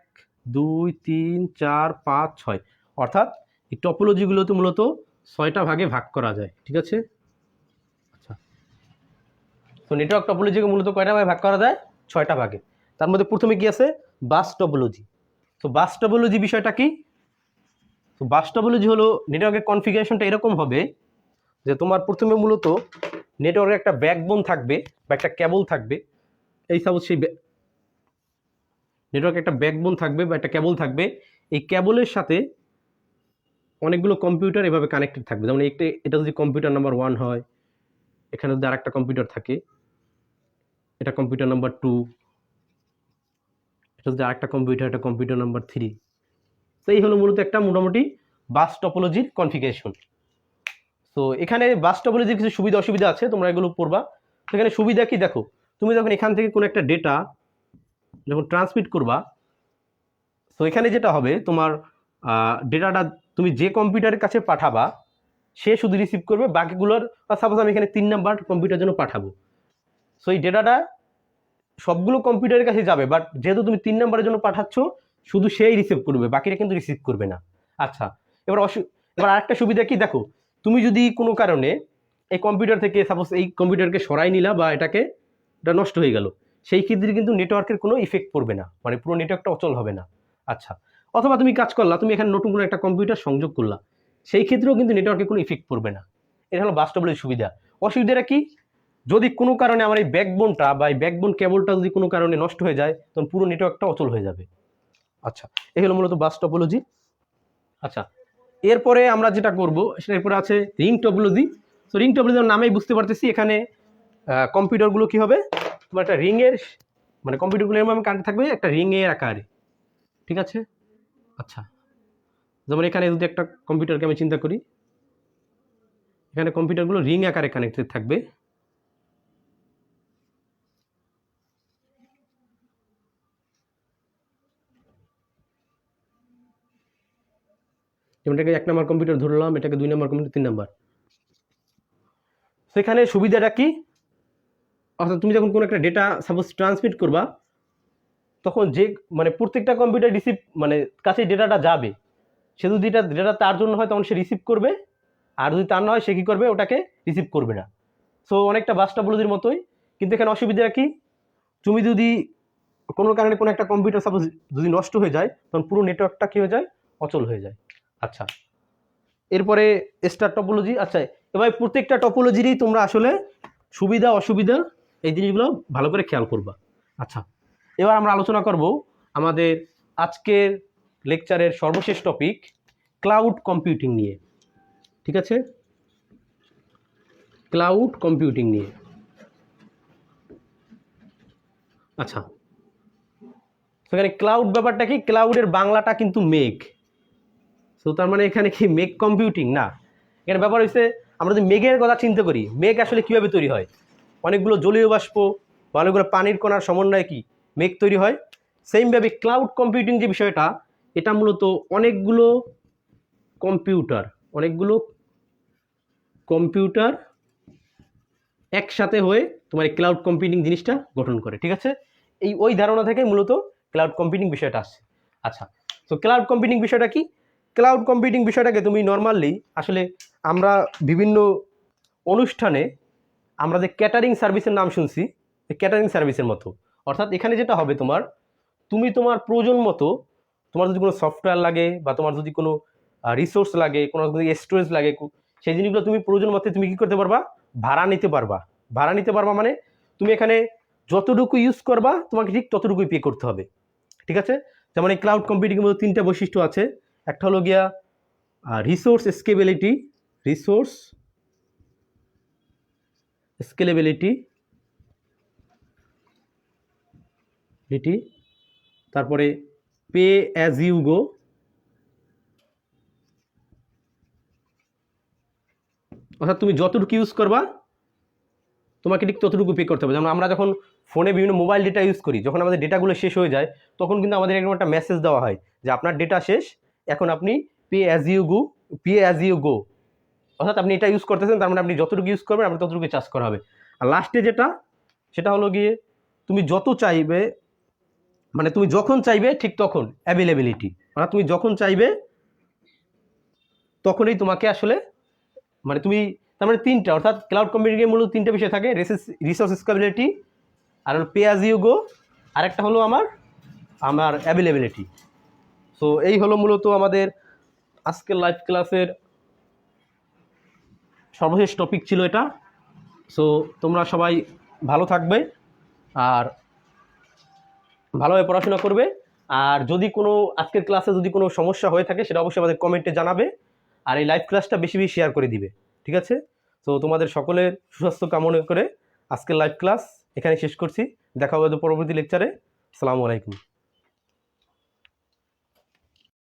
2 3 4 5 6, অর্থাৎ এই টপোলজিগুলোতে মূলত 6টা ভাগে ভাগ করা যায়, ঠিক আছে। আচ্ছা তো নেটওয়ার্ক টপোলজিকে মূলত কয়টা ভাগে ভাগ করা যায়? 6টা ভাগে। তার মধ্যে প্রথমে কি আছে? Bus topology. তো বাস টপোলজি বিষয়টা কি? তো বাস টপোলজি হলো নেটওয়ার্কের কনফিগারেশনটা এরকম হবে যে তোমার প্রথমে মূলত নেটওয়ার্কের একটা ব্যাকবোন থাকবে বা একটা কেবল থাকবে, এই সাপোজ সেই নেটওয়ার্কে একটা ব্যাকবোন থাকবে বা একটা কেবল থাকবে, এই কেবলের সাথে অনেকগুলো কম্পিউটার এভাবে কানেক্টেড থাকবে, যেমন এটা যদি কম্পিউটার নাম্বার 1 হয়, এখানে যদি আরেকটা কম্পিউটার থাকে, এটা কম্পিউটার নাম্বার 2, এটা যদি আরেকটা কম্পিউটার, এটা কম্পিউটার নাম্বার 3। তো এই হলো মূলত একটা মোটামুটি বাস টপোলজির কনফিগারেশন। তো এখানে বাস টপোলজির কিছু সুবিধা অসুবিধা আছে, তোমরা এগুলো পড়বা। সেখানে সুবিধা কি দেখো, তুমি যখন এখান থেকে কোনো একটা ডেটা যখন ট্রান্সমিট করবা, তো এখানে যেটা হবে তোমার ডেটাটা তুমি যে কম্পিউটারের কাছে পাঠাবা সে শুধু রিসিভ করবে, বাকিগুলোর, সাপোজ আমি এখানে 3 নাম্বার কম্পিউটার জন্য পাঠাবো, সো এই ডেটাটা সবগুলো কম্পিউটারের কাছে যাবে, বাট যেহেতু তুমি 3 নাম্বারের জন্য পাঠাচ্ছ শুধু সেই রিসিভ করবে, বাকিরা কিন্তু রিসিভ করবে না। আচ্ছা এবার আরেকটা সুবিধা কি দেখো, তুমি যদি কোনো কারণে এই কম্পিউটার থেকে সাপোজ এই কম্পিউটারকে সরাই নিলা বা এটা নষ্ট হয়ে গেল, সেই ক্ষেত্রে কিন্তু নেটওয়ার্কের কোনো ইফেক্ট পড়বে না, মানে পুরো নেটওয়ার্কটা অচল হবে না। আচ্ছা, অথবা তুমি কাজ করলা, তুমি এখানে নতুন কোনো একটা কম্পিউটার সংযোগ করলা, সেই ক্ষেত্রেও কিন্তু নেটওয়ার্কের কোনো ইফেক্ট পড়বে না। এটা হলো বাস টপোলজির সুবিধা। অসুবিধাটা কি? যদি কোনো কারণে আমার এই ব্যাকবোনটা বা এই ব্যাকবোন কেবলটা যদি কোনো কারণে নষ্ট হয়ে যায়, তখন পুরো নেটওয়ার্কটা অচল হয়ে যাবে। আচ্ছা, এই হলো মূলত বাস টপোলজি। আচ্ছা, এরপরে আমরা যেটা করব সেটা এরপরে আছে রিং টপোলজি। তো রিং টপোলজির নামেই বুঝতে পারতেছি এখানে কম্পিউটারগুলো কি হবে, তোমার একটা রিংয়ের, মানে কম্পিউটারগুলো এরকম কানেক্ট থাকবে একটা রিংয়ের আকারে, ঠিক আছে। আচ্ছা, যেমন এখানে যদি একটা কম্পিউটারকে আমি চিন্তা করি, এখানে কম্পিউটারগুলো রিং আকারে কানেক্টেড থাকবে। যেমন এটাকে 1 নম্বর কম্পিউটার ধরলাম, এটাকে 2 নম্বর কম্পিউটার, 3 নম্বর। সেখানে সুবিধাটা কি, অর্থাৎ তুমি যখন কোনো একটা ডেটা সাপোজ ট্রান্সমিট করবা, তখন যে মানে প্রত্যেকটা কম্পিউটার রিসিভ মানে কাছে ডেটাটা যাবে, সে যদি ডেটা তার জন্য হয় তখন সে রিসিভ করবে, আর যদি তার না হয় সে কী করবে, ওটাকে রিসিভ করবে না। সো অনেকটা বাস টপোলজির মতোই, কিন্তু এখানে অসুবিধা কি, তুমি যদি কোনো কারণে কোনো একটা কম্পিউটার সাপোজ যদি নষ্ট হয়ে যায়, তখন পুরো নেটওয়ার্কটা কী হয়ে যায়, অচল হয়ে যায়। আচ্ছা, এরপরে স্টার টপোলজি। আচ্ছা, এবার প্রত্যেকটা টপোলজিরই তোমরা আসলে সুবিধা অসুবিধা এই জিনিসগুলো ভালো করে খেয়াল করবা। আচ্ছা, এবার আমরা আলোচনা করব আমাদের আজকের লেকচারের সর্বশেষ টপিক ক্লাউড কম্পিউটিং নিয়ে, ঠিক আছে, ক্লাউড কম্পিউটিং নিয়ে। আচ্ছা, সেখানে ক্লাউড ব্যাপারটা কি, ক্লাউডের বাংলাটা কিন্তু মেঘ। তো তার মানে এখানে কি মেঘ কম্পিউটিং না, এখানে ব্যাপার হচ্ছে আমরা যদি মেঘের কথা চিন্তা করি, মেঘ আসলে কীভাবে তৈরি হয়, অনেকগুলো জলীয় বাষ্প বা অনেকগুলো পানির কণার সমন্বয়ে কি মেঘ তৈরি হয়। সেমভাবে ক্লাউড কম্পিউটিং যে বিষয়টা, এটা মূলত অনেকগুলো কম্পিউটার একসাথে হয়ে তোমার এই ক্লাউড কম্পিউটিং জিনিসটা গঠন করে, ঠিক আছে। ওই ধারণা থেকে মূলত ক্লাউড কম্পিউটিং বিষয়টা আসছে। আচ্ছা, তো ক্লাউড কম্পিউটিং বিষয়টা কি, ক্লাউড কম্পিউটিং বিষয়টাকে তুমি নর্মালি আসলে আমরা বিভিন্ন অনুষ্ঠানে আমরা যে ক্যাটারিং সার্ভিসের নাম শুনছি, এই ক্যাটারিং সার্ভিসের মতো। অর্থাৎ এখানে যেটা হবে, তুমি তোমার প্রয়োজন মতো, তোমার যদি কোনো সফটওয়্যার লাগে বা তোমার যদি কোনো রিসোর্স লাগে, কোনো যদি স্টোরেজ লাগে, সেই জিনিসগুলো তুমি প্রয়োজন মতো তুমি কী করতে পারবা, ভাড়া নিতে পারবা। ভাড়া নিতে পারবা মানে তুমি এখানে যতটুকু ইউজ করবা তোমাকে ঠিক ততটুকুই পে করতে হবে, ঠিক আছে। যেমন এই ক্লাউড কম্পিউটিংয়ের মধ্যে 3টা বৈশিষ্ট্য আছে। একটা হলো গিয়া রিসোর্স স্কেলেবিলিটি, তারপরে পে অ্যাজ ইউ গো, অর্থাৎ তুমি যতটুকু ইউজ করবা তোমাকে ঠিক ততটুকু পে করতে হবে। যেমন আমরা যখন ফোনে বিভিন্ন মোবাইল ডেটা ইউজ করি, যখন আমাদের ডেটাগুলো শেষ হয়ে যায়, তখন কিন্তু আমাদের এরকম একটা মেসেজ দেওয়া হয় যে আপনার ডেটা শেষ, এখন আপনি পে অ্যাজ ইউ গো, অর্থাৎ আপনি এটা ইউজ করতেছেন, তার মানে আপনি যতটুকু ইউজ করবেন আপনার ততটুকু চার্জ করা হবে। আর লাস্টে সেটা হলো গিয়ে তুমি যত চাইবে, মানে তুমি যখন চাইবে ঠিক তখন, অ্যাভেলেবিলিটি, অর্থাৎ তুমি যখন চাইবে তখনই তোমাকে আসলে, মানে তুমি, তার মানে 3টা, অর্থাৎ ক্লাউড কম্পিউটিংয়ের মূলত 3টা বিষয় থাকে, রিসোর্স স্কেলেবিলিটি, আর হলো পে অ্যাজ ইউ গো, আরেকটা হলো আমার অ্যাভেলেবিলিটি। সো এই হলো মূলত আমাদের আজকের লাইভ ক্লাসের সর্বশেষ টপিক ছিল এটা। সো তোমরা সবাই ভালো থাকবে আর ভালোভাবে পড়াশোনা করবে। আর যদি কোনো আজকের ক্লাসে যদি কোনো সমস্যা হয়ে থাকে সেটা অবশ্যই আমাদের কমেন্টে জানাবে, আর এই লাইভ ক্লাসটা বেশি বেশি শেয়ার করে দিবে, ঠিক আছে। তো তোমাদের সকলের সুস্বাস্থ্য কামনা করে আজকের লাইভ ক্লাস এখানে শেষ করছি। দেখা হবে পরবর্তী লেকচারে। আসসালামু আলাইকুম।